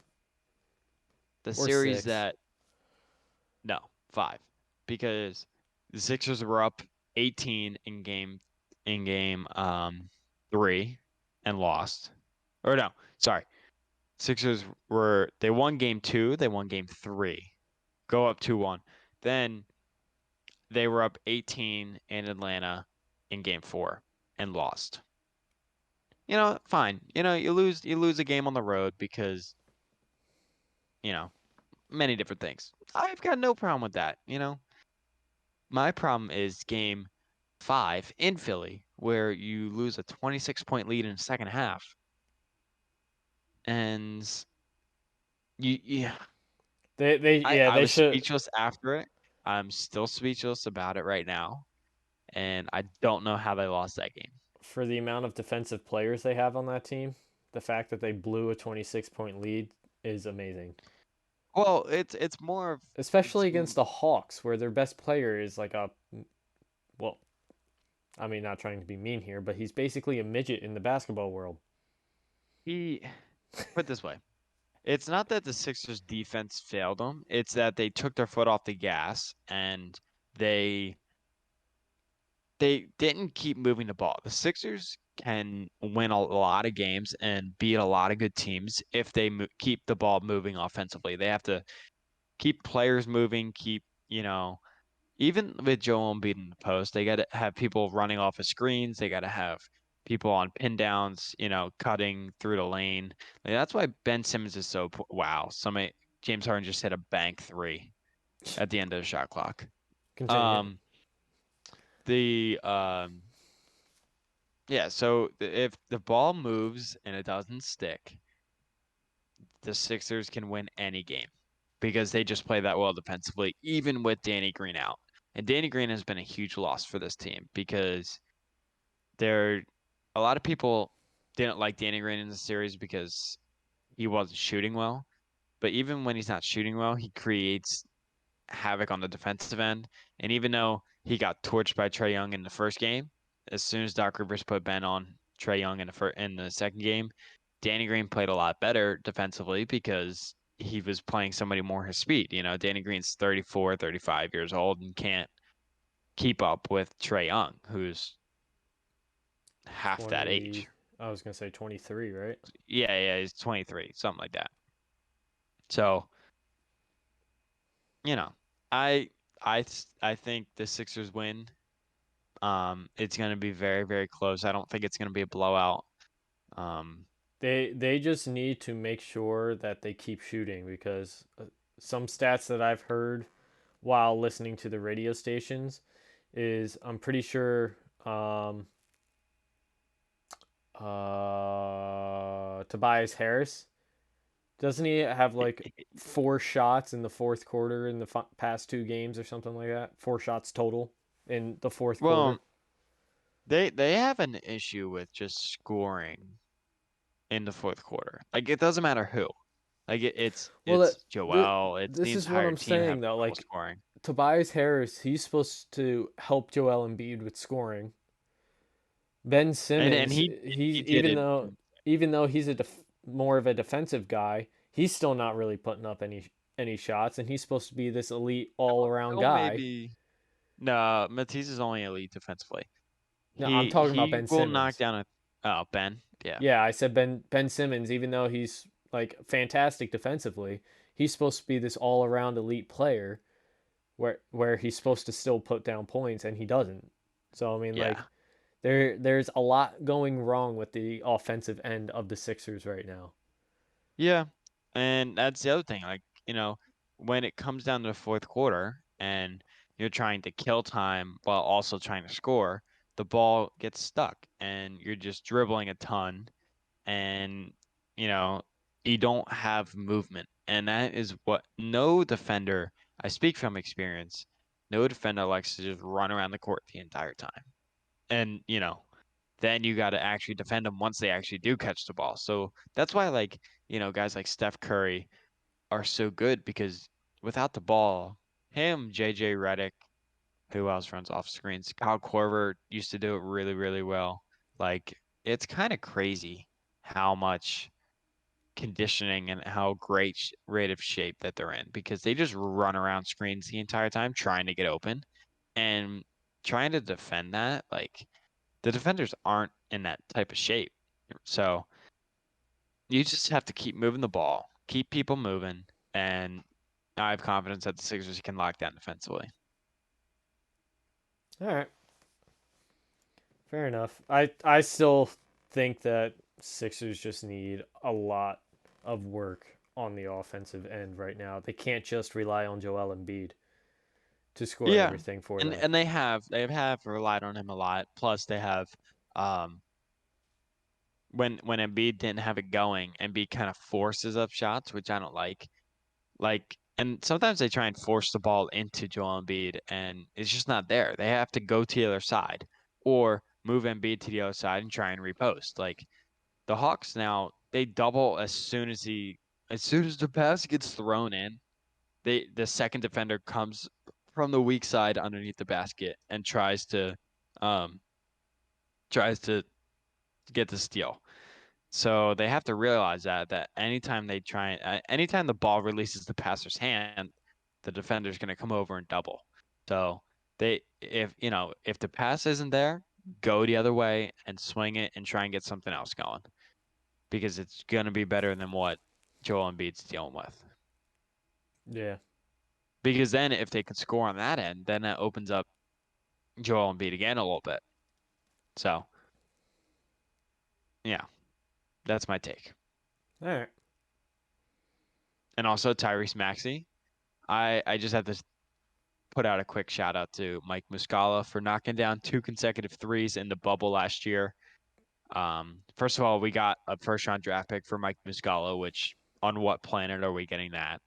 The Or series 6. that No, 5. Because the Sixers were up 18 in game 3 and lost. Or no, sorry. They won game 2, they won game 3. Go up 2-1. Then they were up 18 in Atlanta in game 4 and lost. Fine. You lose a game on the road because, you know, many different things. I've got no problem with that. My problem is game 5 in Philly, where you lose a 26-point lead in the second half. And yeah, I they was should. speechless after it. I'm still speechless about it right now, and I don't know how they lost that game. For the amount of defensive players they have on that team, the fact that they blew a 26-point lead is amazing. Well, it's more of Especially it's against the Hawks, where their best player is like a, well, I mean, not trying to be mean here, but he's basically a midget in the basketball world. he put it this way. It's not that the Sixers defense failed them. It's that they took their foot off the gas and they they didn't keep moving the ball. The Sixers can win a lot of games and beat a lot of good teams if they keep the ball moving offensively. They have to keep players moving, even with Joel Embiid in the post, they got to have people running off of screens. They got to have people on pin downs, cutting through the lane. Like, that's why Ben Simmons is so wow. James Harden just hit a bank three at the end of the shot clock. Continue. Um, the Yeah, so if the ball moves and it doesn't stick, the Sixers can win any game because they just play that well defensively, even with Danny Green out. And Danny Green has been a huge loss for this team because there a lot of people didn't like Danny Green in the series because he wasn't shooting well. But even when he's not shooting well, he creates havoc on the defensive end. And even though he got torched by Trae Young in the first game, as soon as Doc Rivers put Ben on Trae Young in the second game, Danny Green played a lot better defensively because he was playing somebody more his speed. Danny Green's 34, 35 years old and can't keep up with Trae Young, who's half that 20. age. I was gonna say 23, right? Yeah, he's 23, something like that. So, you know, I I think the Sixers win. It's going to be very, very close. I don't think it's going to be a blowout. Um, They just need to make sure that they keep shooting because some stats that I've heard while listening to the radio stations is I'm pretty sure Tobias Harris, doesn't he have like 4 shots in the fourth quarter in the past 2 games or something like that? 4 shots total in the fourth quarter. well, they have an issue with just scoring in the fourth quarter. Like it doesn't matter who. Like Well, it's Joel. It's the this is what entire I'm team saying having though. trouble Like scoring. Tobias Harris, he's supposed to help Joel Embiid with scoring. Ben And Simmons, he's he did it. even though he's more of a defensive guy, he's still not really putting up any shots, and he's supposed to be this elite all around He'll guy. maybe no. Matisse is only elite defensively. No, I'm He talking about he Ben will knock Simmons. down a Ben. Yeah. Yeah, I said Ben Simmons, even though he's like fantastic defensively, he's supposed to be this all around elite player where he's supposed to still put down points and he doesn't. So I mean like Yeah. there's a lot going wrong with the offensive end of the Sixers right now. Yeah. And that's the other thing. Like, when it comes down to the fourth quarter and you're trying to kill time while also trying to score, the ball gets stuck and you're just dribbling a ton and, you know, you don't have movement. And that is what no defender, I speak from experience, no defender likes to just run around the court the entire time. And, then you got to actually defend them once they actually do catch the ball. So that's why, like, guys like Steph Curry are so good because without the ball, him, JJ Redick, who else runs off screens? Kyle Korver used to do it really, really well. Like, it's kind of crazy how much conditioning and how great rate of shape that they're in because they just run around screens the entire time trying to get open and trying to defend that. Like, the defenders aren't in that type of shape. So you just have to keep moving the ball, keep people moving, and I have confidence that the Sixers can lock down defensively. All right. Fair enough. I still think that Sixers just need a lot of work on the offensive end right now. They can't just rely on Joel Embiid to score Yeah, everything for and them. they have relied on him a lot. Plus, they have um when Embiid didn't have it going, Embiid kind of forces up shots, which I don't like. And sometimes they try and force the ball into Joel Embiid, and it's just not there. They have to go to the other side or move Embiid to the other side and try and repost. Like the Hawks now, they double as soon as the pass gets thrown in, the second defender comes from the weak side underneath the basket and um tries to get the steal. So they have to realize that anytime the ball releases the passer's hand, the defender's going to come over and double. So if the pass isn't there, go the other way and swing it and try and get something else going because it's going to be better than what Joel Embiid's dealing with. Yeah. Because then if they can score on that end, then that opens up Joel Embiid again a little bit. So yeah, that's my take. All right. And also Tyrese Maxey. I just have to put out a quick shout out to Mike Muscala for knocking down 2 consecutive threes in the bubble last year. First of all, we got a first round draft pick for Mike Muscala, which on what planet are we getting that?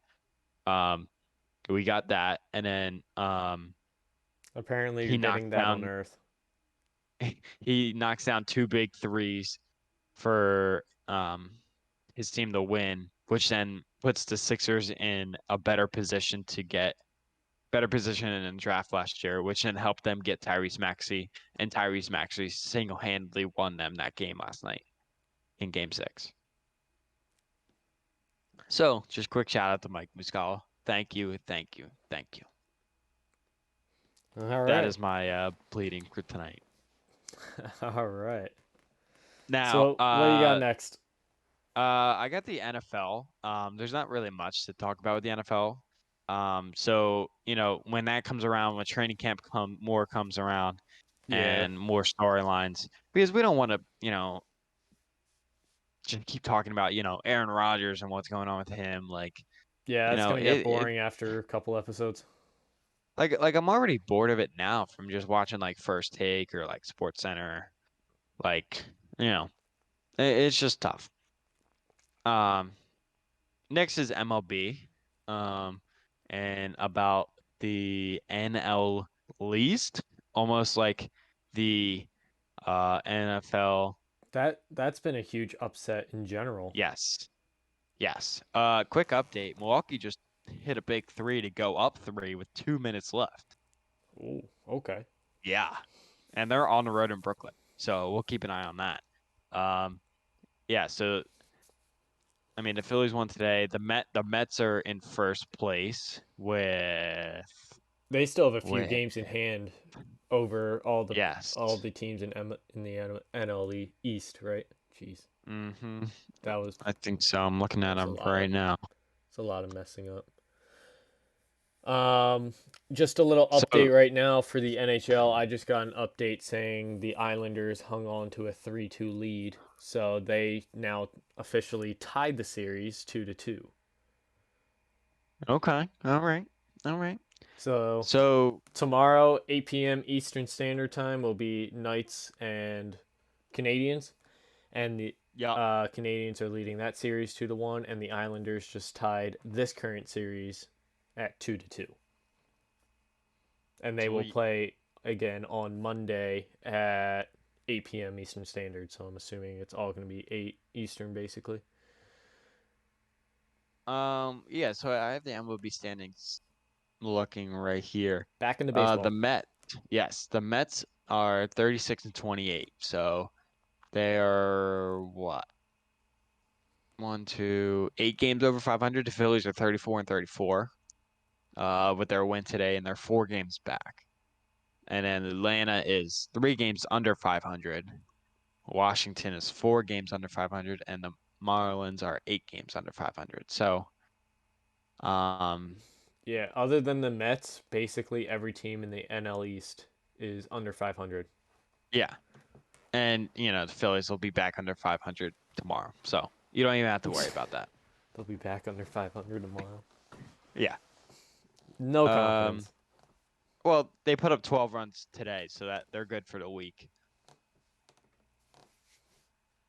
Um, we got that, and then Apparently, he you're getting knocked that on down Earth. he knocks down 2 big threes for his team to win, which then puts the Sixers in a better position in the draft last year, which then helped them get Tyrese Maxey, and Tyrese Maxey single-handedly won them that game last night in Game 6. So, just quick shout out to Mike Muscala. Thank you, thank you, thank you. All That right. is my pleading for tonight. All right. Now, So, what do you got next? I got the NFL. There's not really much to talk about with the NFL. So when that comes around, when training camp more comes around, Yeah. and more storylines, because we don't want to, just keep talking about, Aaron Rodgers and what's going on with him. Like, Yeah, you it's know, going to get it boring after a couple episodes. like I'm already bored of it now from just watching like First Take or like Sports Center. Like, you know, it's just tough. Um, Next is MLB. Um, and about the NL least, almost like the NFL. That's been a huge upset in general. Yes. Yes. Quick update. Milwaukee just hit a big three to go up three with 2 minutes left. Oh, okay. Yeah. And they're on the road in Brooklyn. So we'll keep an eye on that. Um, yeah, so I mean the Phillies won today. The Mets are in first place They still have a few with games in hand over all yes. the teams in the NL East, right? Jeez, Mm-hmm. that was I think so. I'm looking at that's a them lot right of now. it's a lot of messing up. Just a little So, update right now for the NHL. I just got an update saying the Islanders hung on to a 3-2 lead, so they now officially tied the series 2-2. okay. All right. All right. So So, tomorrow, 8 p.m. Eastern Standard Time will be Knights and Canadians, and the yeah. Canadians are leading that series 2-1, and the Islanders just tied this current series at 2-2. And they will Sweet. play again on Monday at 8 p.m. Eastern Standard. So I'm assuming it's all going to be 8 Eastern, basically. Yeah, so I have the MLB standings looking right here. Back into The baseball. Mets are 36 and 28. So they are what? 8 games over 500. The Phillies are 34 and 34. With their win today, and they're 4 games back. And then Atlanta is 3 games under 500. Washington is 4 games under 500, and the Marlins are 8 games under 500. So, um, Yeah, other than the Mets, basically every team in the NL East is under 500. Yeah. And, the Phillies will be back under 500 tomorrow. So you don't even have to worry about that. They'll be back under 500 tomorrow. Yeah. No confidence. Well, they put up 12 runs today, so that they're good for the week.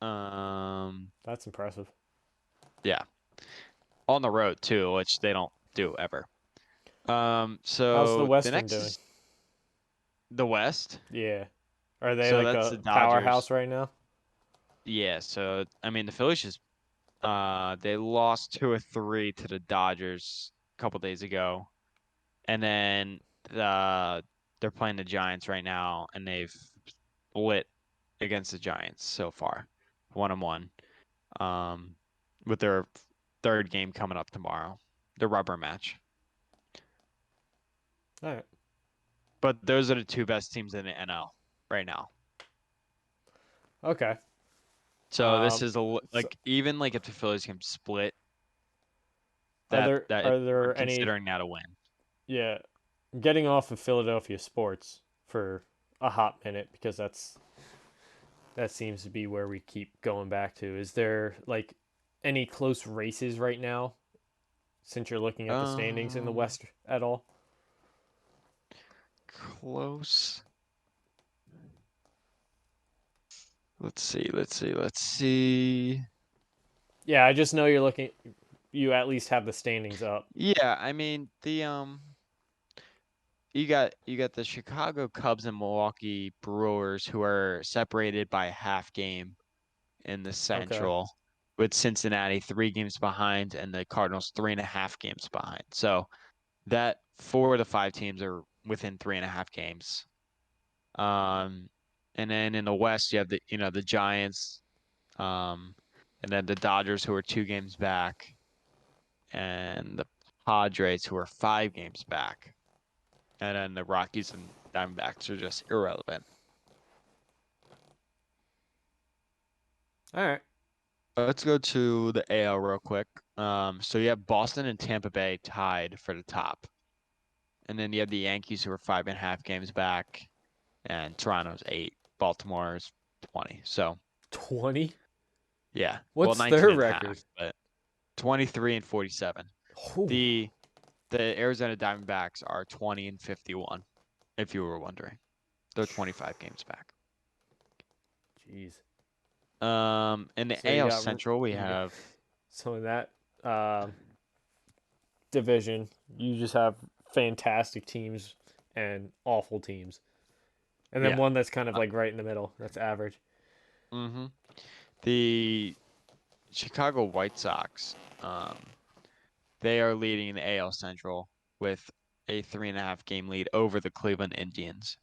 That's impressive. Yeah. On the road too, which they don't do ever. How's the So the Western next doing? is the West. Yeah. Are they So like that's a the powerhouse Dodgers. right now? Yeah, so I mean the Phillies just they lost 2 or 3 to the Dodgers a couple days ago. And then they're playing the Giants right now and they've split against the Giants so far. 1-1. With their third game coming up tomorrow. The rubber match. All right. But those are the 2 best teams in the NL right now. Okay. So this is so even like if the Phillies can split, are I'm there any? considering that a win. Yeah, getting off of Philadelphia sports for a hot minute because that seems to be where we keep going back to. Is there like any close races right now since you're looking at the standings in the Um, West at all? Close. Let's see. Yeah, I just know you're looking. You at least have the standings up. Yeah, I mean you got the Chicago Cubs and Milwaukee Brewers who are separated by a half game in the Okay. Central, with Cincinnati 3 games behind and the Cardinals 3.5 games behind. So that 4 of the 5 teams are within 3.5 games. And then in the West you have the Giants, and then the Dodgers who are 2 games back, and the Padres who are 5 games back, and then the Rockies and Diamondbacks are just irrelevant. All right. Let's go to the AL real quick. So you have Boston and Tampa Bay tied for the top, and then you have the Yankees who are 5.5 games back, and Toronto's 8, Baltimore's 20. So 20. yeah, well What's 19 their and a record? half, but 23 and 47. Ooh, The Arizona Diamondbacks are 20 and 51, if you were wondering. They're 25 games back. jeez. In the So you AL got Central, we you got have so in that division, you just have fantastic teams and awful teams. And then yeah. one that's kind of like right in the middle. That's average. Mm-hmm. The Chicago White Sox, they are leading the AL Central with a 3.5 game lead over the Cleveland Indians.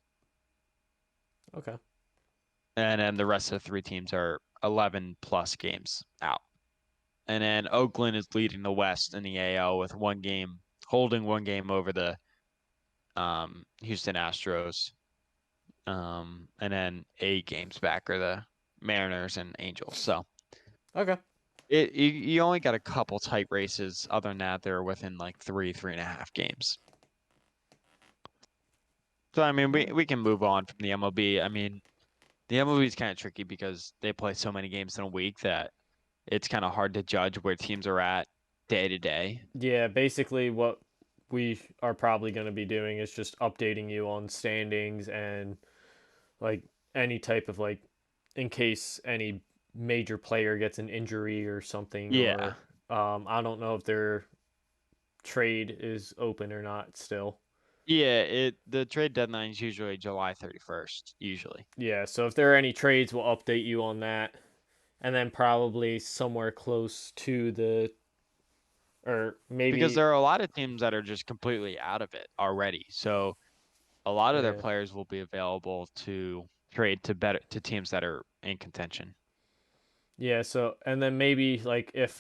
Okay. And then the rest of the 3 teams are 11 plus games out. And then Oakland is leading the West in the AL with holding 1 game over the Houston Astros. And then 8 games back are the Mariners and Angels. So Okay. you only got a couple tight races. Other than that, they're within like 3.5 games. So I mean, we can move on from the MLB. I mean, the MLB is kind of tricky because they play so many games in a week that it's kind of hard to judge where teams are at day to day. Yeah, basically what we are probably going to be doing is just updating you on standings and like any type of like in case any major player gets an injury or something Yeah. or I don't know if their trade is open or not still. Yeah, the trade deadline is usually July 31st, usually. Yeah, so if there are any trades, we'll update you on that. And then probably somewhere close to the or Because maybe there are a lot of teams that are just completely out of it already. So a lot of their yeah. players will be available to trade to teams that are in contention. Yeah, so and then maybe like if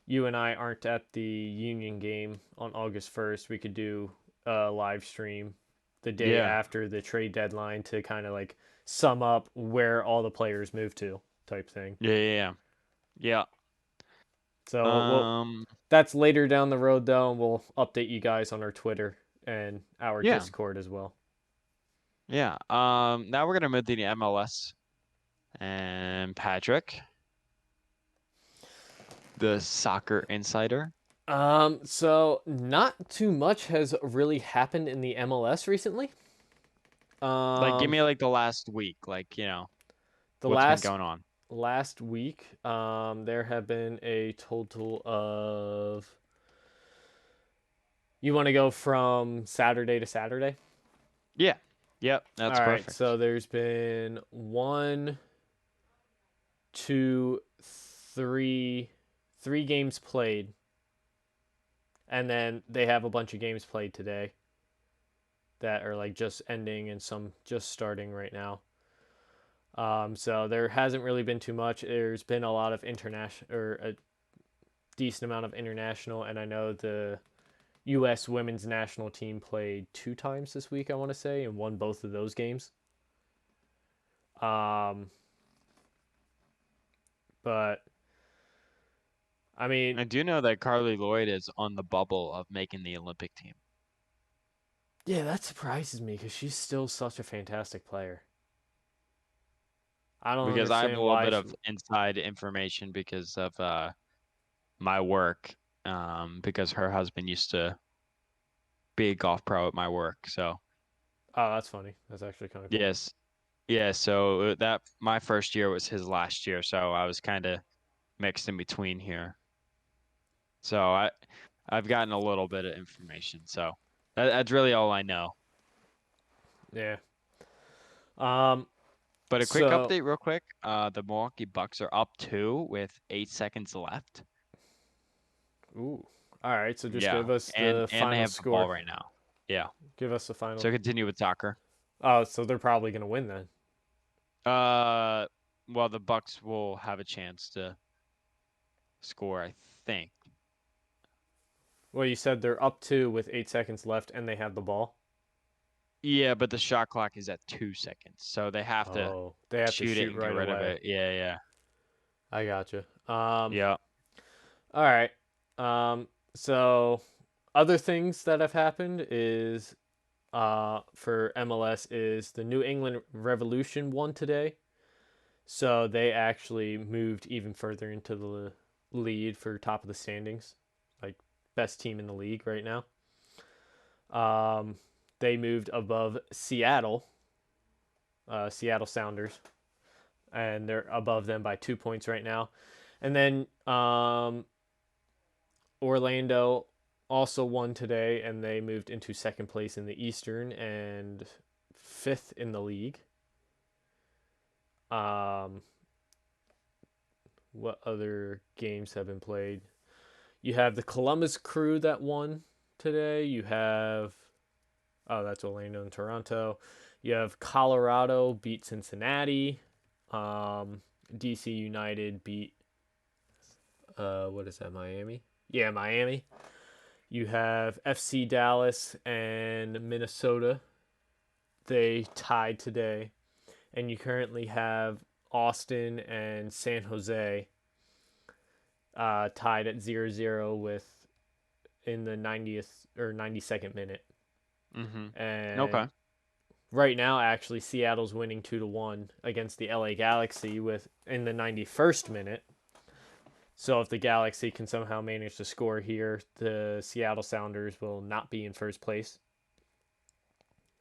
you and I aren't at the Union game on August 1st, we could do a live stream the day Yeah. after the trade deadline to kind of like sum up where all the players moved to type thing. Yeah. Yeah. So we'll Um, that's later down the road though, and we'll update you guys on our Twitter and our yeah. Discord as well. Yeah. Now we're gonna move to the MLS and Patrick, the soccer insider. So not too much has really happened in the MLS recently. Like, give Um, me like the last week, like the what's been last going on. last week, there have been a total of. You want to go from Saturday to Saturday? Yeah. Yep. All That's right. So perfect. there's been one, two, three games played, and then they have a bunch of games played today that are like just ending and some just starting right now. So there hasn't really been too much. There's been a lot of international or a decent amount of international, and I know the U.S. women's national team played 2 times this week. I want to say and won both of those games. Um, but I mean, I do know that Carly Lloyd is on the bubble of making the Olympic team yeah, that surprises me because she's still such a fantastic player. I don't because I have a understand little why bit she. of inside information because of my work. Because her husband used to be a golf pro at my work. So Oh, that's funny. That's actually kind of cool. yes, yeah. So that my first year was his last year, so I was kind of mixed in between here. So I've gotten a little bit of information. So that's really all I know. Yeah. Um. But a quick So, update, real quick. The Milwaukee Bucks are up two with 8 seconds left. ooh. All right. So just Yeah, give us and the they final have the ball score. right now. Yeah. Give us the final. So continue with soccer. Oh, so they're probably gonna win then. Uh, well, the Bucks will have a chance to score, I think. Well, you said they're up two with 8 seconds left, and they have the ball. Yeah, but the shot clock is at 2 seconds, so they have to Oh, they have to shoot it shoot and get right rid of away. it. Yeah, yeah, I gotcha. yeah. All right. So other things that have happened is for MLS is the New England Revolution won today. So they actually moved even further into the lead for top of the standings, like best team in the league right now. Um, they moved above Seattle, Seattle Sounders, and they're above them by 2 points right now. And then Orlando also won today, and they moved into second place in the Eastern and fifth in the league. Um, what other games have been played? You have the Columbus Crew that won today. You have that's Orlando and Toronto. You have Colorado beat Cincinnati. DC United beat what is that, Miami? Yeah, Miami. You have FC Dallas and Minnesota. They tied today. And you currently have Austin and San Jose tied at 0-0 with in the 90th or 92nd minute. Mm-hmm. Okay. And right now, actually, Seattle's winning 2-1 against the LA Galaxy with in the 91st minute. So if the Galaxy can somehow manage to score here, the Seattle Sounders will not be in first place.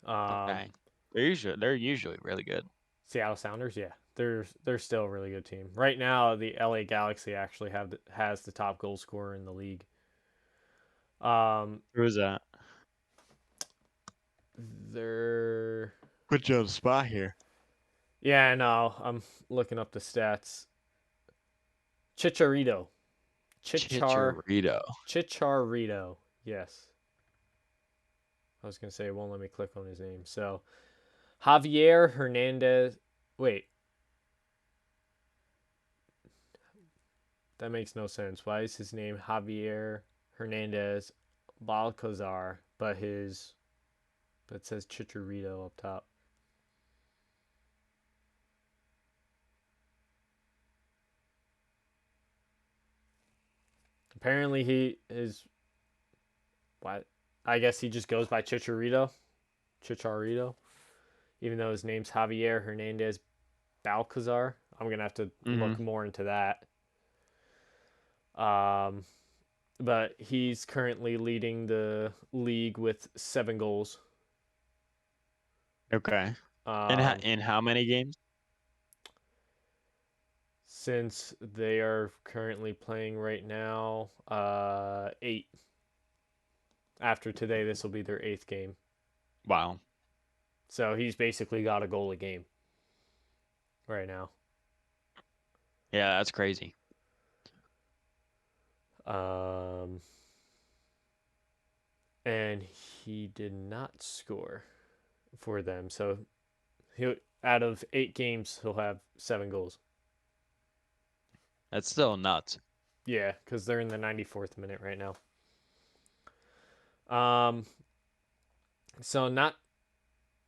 Um, Okay. They're usually really good. Seattle Sounders, yeah, they're still a really good team. Right now, the LA Galaxy actually has the top goal scorer in the league. Um, Who is that? they're Put you on the spot here. yeah, no, I'm looking up the stats. Chicharito, Chicharito. Chicharito, yes. I was gonna say it won't let me click on his name. So Javier Hernandez. Wait, that makes no sense. Why is his name Javier Hernandez Balcazar, but it says Chicharito up top. Apparently he is what I guess he just goes by Chicharito. Chicharito. even though his name's Javier Hernandez Balcazar. I'm gonna have to look more into that. But he's currently leading the league with 7 goals. Okay. In how many games? Since they are currently playing right now, 8. After today, this will be their 8th game. Wow. So he's basically got a goal a game right now. Yeah, that's crazy. And he did not score for them. So he out of 8 games, he'll have 7 goals. That's still nuts. Yeah, because they're in the 94th minute right now. So not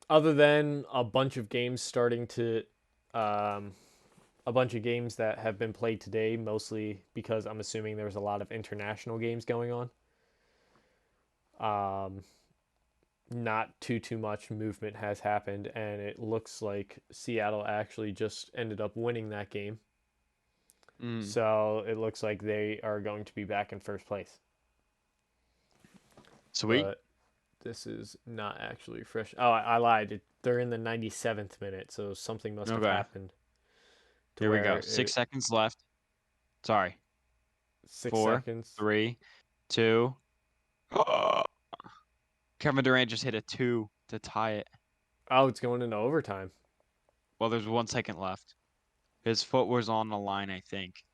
other than a bunch of games starting to, a bunch of games that have been played today, mostly because I'm assuming there's a lot of international games going on. Not too much movement has happened, and it looks like Seattle actually just ended up winning that game. So it looks like they are going to be back in first place. Sweet. But this is not actually fresh. Oh, I lied. They're in the 97th minute, so something must have happened. Here we go. 6 seconds left. Sorry. 6 4, seconds. 3, 2. Kevin Durant just hit a 2 to tie it. Oh, it's going into overtime. Well, there's 1 second left. His foot was on the line, I think.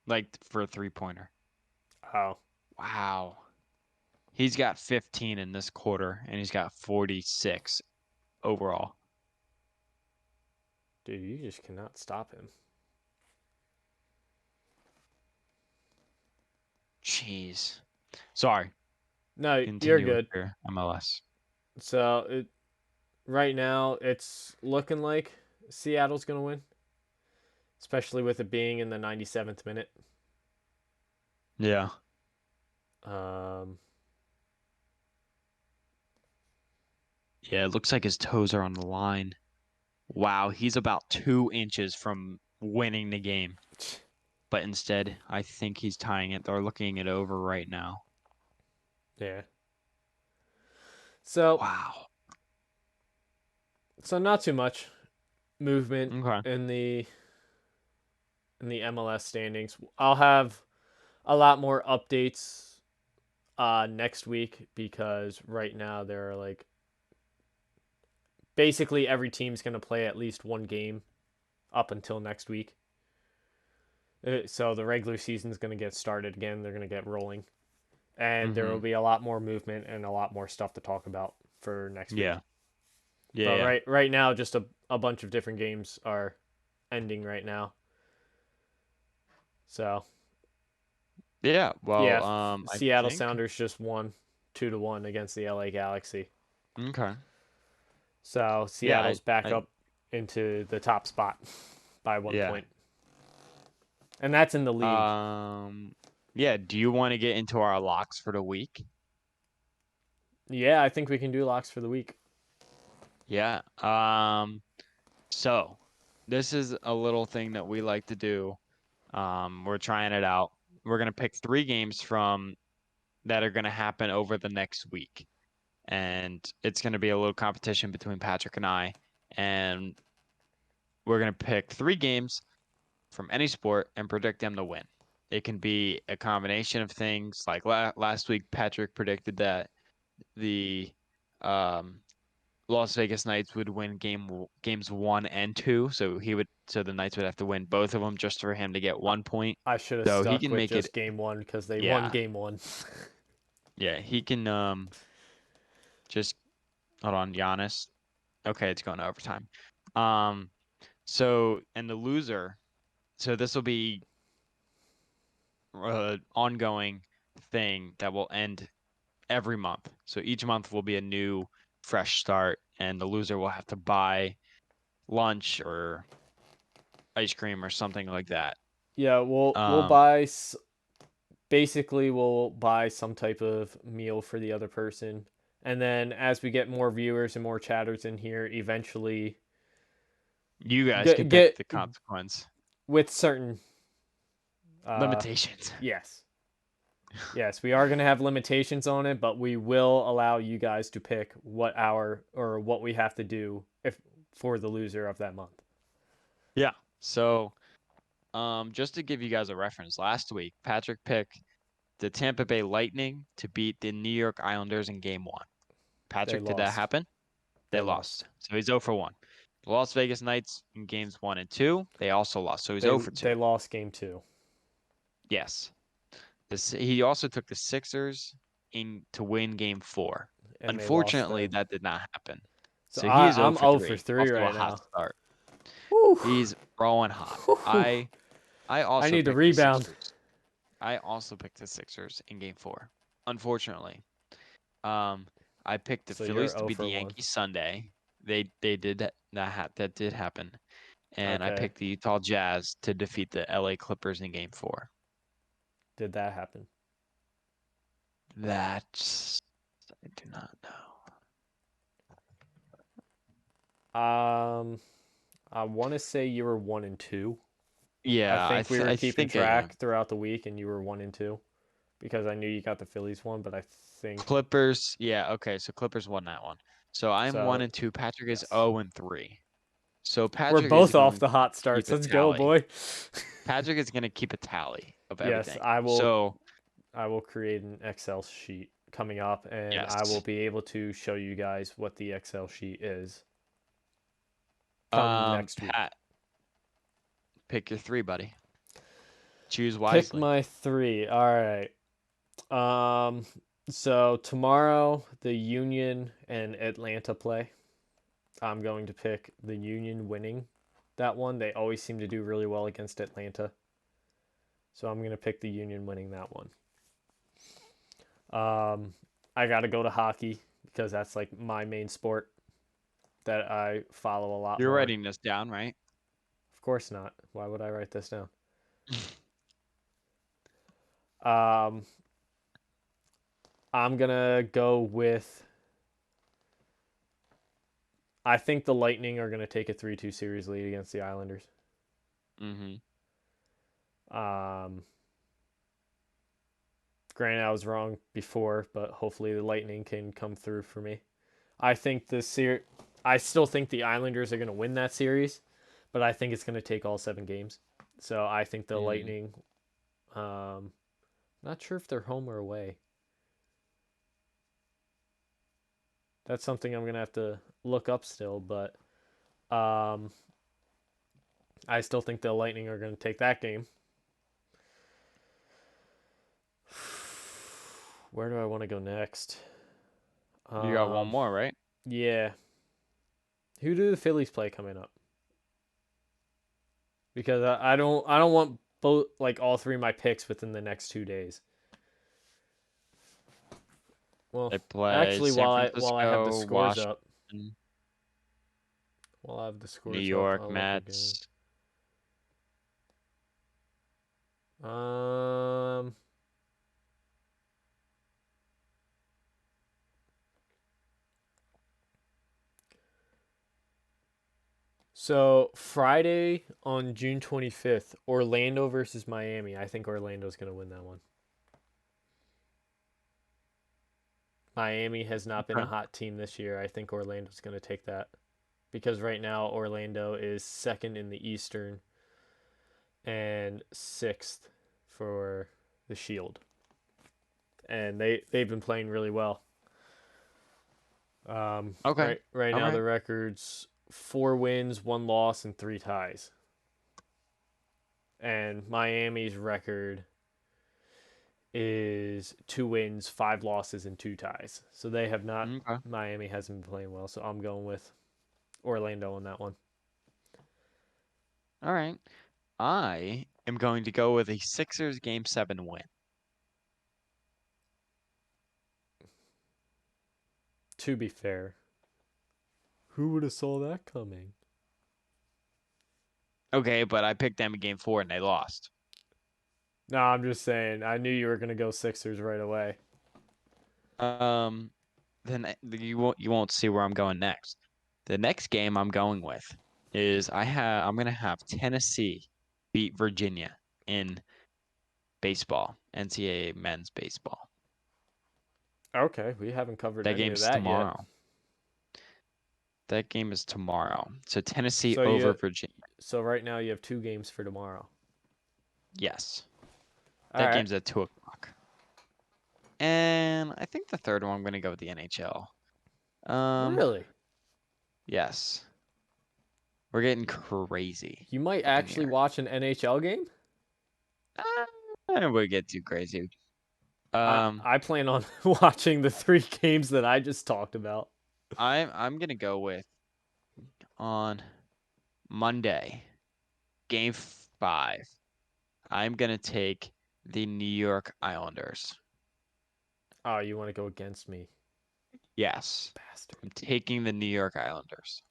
Like for a 3-pointer. Oh. Wow. He's got 15 in this quarter, and he's got 46 overall. Dude, you just cannot stop him. Jeez. Sorry. No, Continue you're good. With your MLS. So right now, it's looking like Seattle's going to win, especially with it being in the 97th minute. Yeah. Yeah, it looks like his toes are on the line. Wow, he's about 2 inches from winning the game. But instead, I think he's tying it. They're looking it over right now. Yeah. So wow. So not too much movement Okay. in the MLS standings. I'll have a lot more updates next week because right now there are like basically every team's going to play at least one game up until next week. So the regular season's going to get started again. They're going to get rolling. And there will be a lot more movement and a lot more stuff to talk about for next week. Yeah. But right now, just a bunch of different games are ending right now. So. Yeah. Well, yeah. Seattle Sounders just won 2-1 against the LA Galaxy. Okay. So Seattle's back up into the top spot by 1 point. And that's in the league. Yeah, do you want to get into our locks for the week? Yeah, I think we can do locks for the week. Yeah. So this is a little thing that we like to do. We're trying it out. We're gonna pick 3 games from that are gonna happen over the next week. And it's gonna be a little competition between Patrick and I. And we're gonna pick 3 games from any sport and predict them to win. It can be a combination of things. Like last week, Patrick predicted that the Las Vegas Knights would win games 1 and 2, so the Knights would have to win both of them just for him to get 1 point. I should have so stuck he can with make just game 1 because they won game 1. Yeah, he can just hold on, Giannis. Okay, it's going to overtime. So and the loser. So this will be an ongoing thing that will end every month. So each month will be a new, fresh start, and the loser will have to buy lunch or ice cream or something like that. Yeah, we'll buy. Basically, we'll buy some type of meal for the other person, And then as we get more viewers and more chatters in here, eventually You guys can pick the consequence. With certain limitations. Yes. Yes, we are going to have limitations on it, but we will allow you guys to pick what we have to do for the loser of that month. Yeah. So, just to give you guys a reference, last week Patrick picked the Tampa Bay Lightning to beat the New York Islanders in Game 1. Patrick, did that happen? They lost. So he's 0 for 1. The Las Vegas Knights in Games 1 and 2, they also lost. So he's 0 for 2. They lost Game 2. Yes. He also took the Sixers to win Game 4. And unfortunately, that did not happen. So he's I'm 0 for 3 also right a hot now. Start. Woo. He's rolling hot. I need to rebound. I also picked the Sixers in Game 4. Unfortunately, I picked the Phillies to beat the Yankees Sunday. They did that did happen, and I picked the Utah Jazz to defeat the LA Clippers in Game 4. Did that happen? That I do not know. I want to say you were 1 and 2. Yeah, I think we were keeping track throughout the week, and you were 1 and 2, because I knew you got the Phillies one, but I think Clippers. Yeah, okay, so Clippers won that one. So I'm 1 and 2. Patrick is 0 and 3. So Patrick, we're both off the hot starts. Let's go, boy. Patrick is going to keep a tally of everything. Yes, I will. So I will create an Excel sheet coming up, and I will be able to show you guys what the Excel sheet is. Next week. Pat, pick your 3, buddy. Choose wisely. Pick my 3. All right. So tomorrow the Union and Atlanta play. I'm going to pick the Union winning that one. They always seem to do really well against Atlanta. So I'm going to pick the Union winning that one. I got to go to hockey because that's like my main sport that I follow a lot. You're writing this down, right? Of course not. Why would I write this down? I'm going to go with... I think the Lightning are going to take a 3-2 series lead against the Islanders. Mm-hmm. Granted, I was wrong before, but hopefully the Lightning can come through for me. I think I still think the Islanders are going to win that series, but I think it's going to take all 7 games. So I think the Lightning... not sure if they're home or away. That's something I'm going to have to look up still, but I still think the Lightning are going to take that game. Where do I want to go next? You got one more, right? Yeah. Who do the Phillies play coming up? Because I don't want both, like, all 3 of my picks within the next 2 days. Well, they play actually, San while Francisco, I have the scores Washington, up, while I have the scores New York Mets. So Friday on June 25th, Orlando versus Miami. I think Orlando's going to win that one. Miami has not been a hot team this year. I think Orlando's going to take that. Because right now Orlando is 2nd in the Eastern and 6th for the Shield. And they've been playing really well. Okay. Right now the record's 4 wins, 1 loss, and 3 ties. And Miami's record is 2 wins, 5 losses, and 2 ties. So they have not. Miami hasn't been playing well. So I'm going with Orlando on that one. All right. I am going to go with a Sixers Game 7 win. To be fair, who would have saw that coming? Okay, but I picked them in Game 4 and they lost. No, I'm just saying. I knew you were going to go Sixers right away. then you won't see where I'm going next. The next game I'm going with is I'm gonna have Tennessee beat Virginia in baseball, NCAA men's baseball. Okay, we haven't covered That any of game's that yet. tomorrow. That game is tomorrow. So Tennessee So over Virginia. So right now you have 2 games for tomorrow. Yes. All That right. game's at 2:00. And I think the third one I'm gonna go with the NHL. Really? Yes. We're getting crazy. You might up in actually here. watch an NHL game? We get too crazy. I plan on watching the 3 games that I just talked about. I'm gonna go with on Monday, Game 5. I'm gonna take the New York Islanders. Oh, you want to go against me? Yes, Bastard. I'm taking the New York Islanders.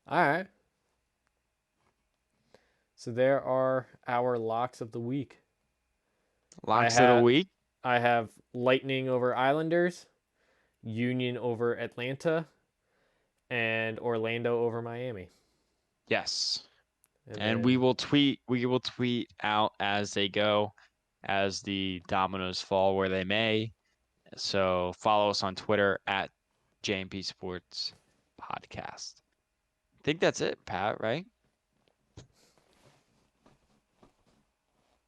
All right. So there are our locks of the week. Locks of the week. I have Lightning over Islanders, Union over Atlanta, and Orlando over Miami. Yes. And we will tweet out as they go, as the dominoes fall where they may. So follow us on Twitter at JMP Sports Podcast. I think that's it, Pat, right?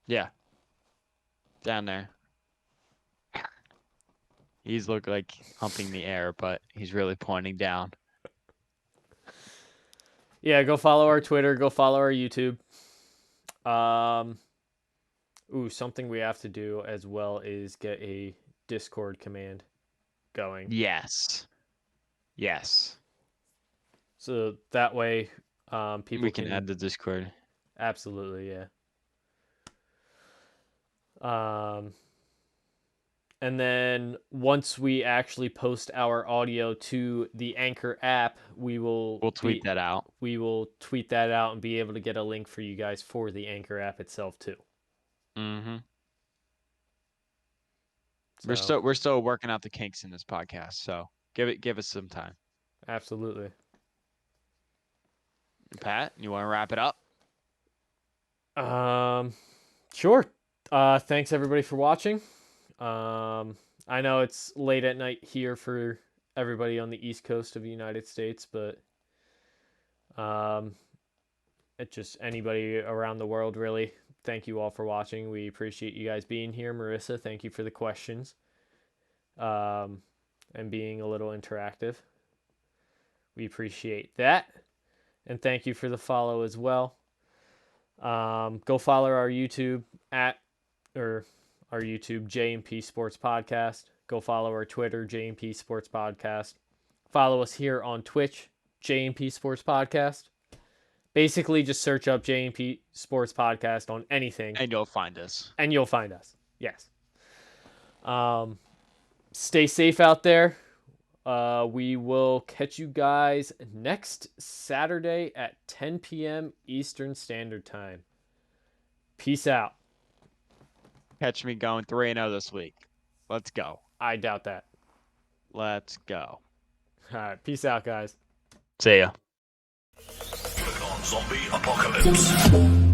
Yeah. Down there. He's look like humping the air, but he's really pointing down. Yeah, go follow our Twitter, go follow our YouTube. Something we have to do as well is get a Discord command going. Yes. So that way, people we can add the Discord. Absolutely, yeah. And then once we actually post our audio to the Anchor app, we'll tweet that out. We will tweet that out and be able to get a link for you guys for the Anchor app itself too. Mm-hmm. So, we're still working out the kinks in this podcast, so give us some time. Absolutely. Pat, you want to wrap it up? Sure. Thanks everybody for watching. I know it's late at night here for everybody on the East Coast of the United States, but it's just anybody around the world, really. Thank you all for watching. We appreciate you guys being here. Marissa, thank you for the questions and being a little interactive. We appreciate that. And thank you for the follow as well. Go follow our YouTube our YouTube JMP Sports Podcast. Go follow our Twitter JMP Sports Podcast. Follow us here on Twitch JMP Sports Podcast. Basically, just search up JMP Sports Podcast on anything, and you'll find us. Yes. Stay safe out there. We will catch you guys next Saturday at 10 p.m. Eastern Standard Time. Peace out. Catch me going 3-0 this week. Let's go. I doubt that. Let's go. All right. Peace out, guys. See ya. Click on Zombie Apocalypse.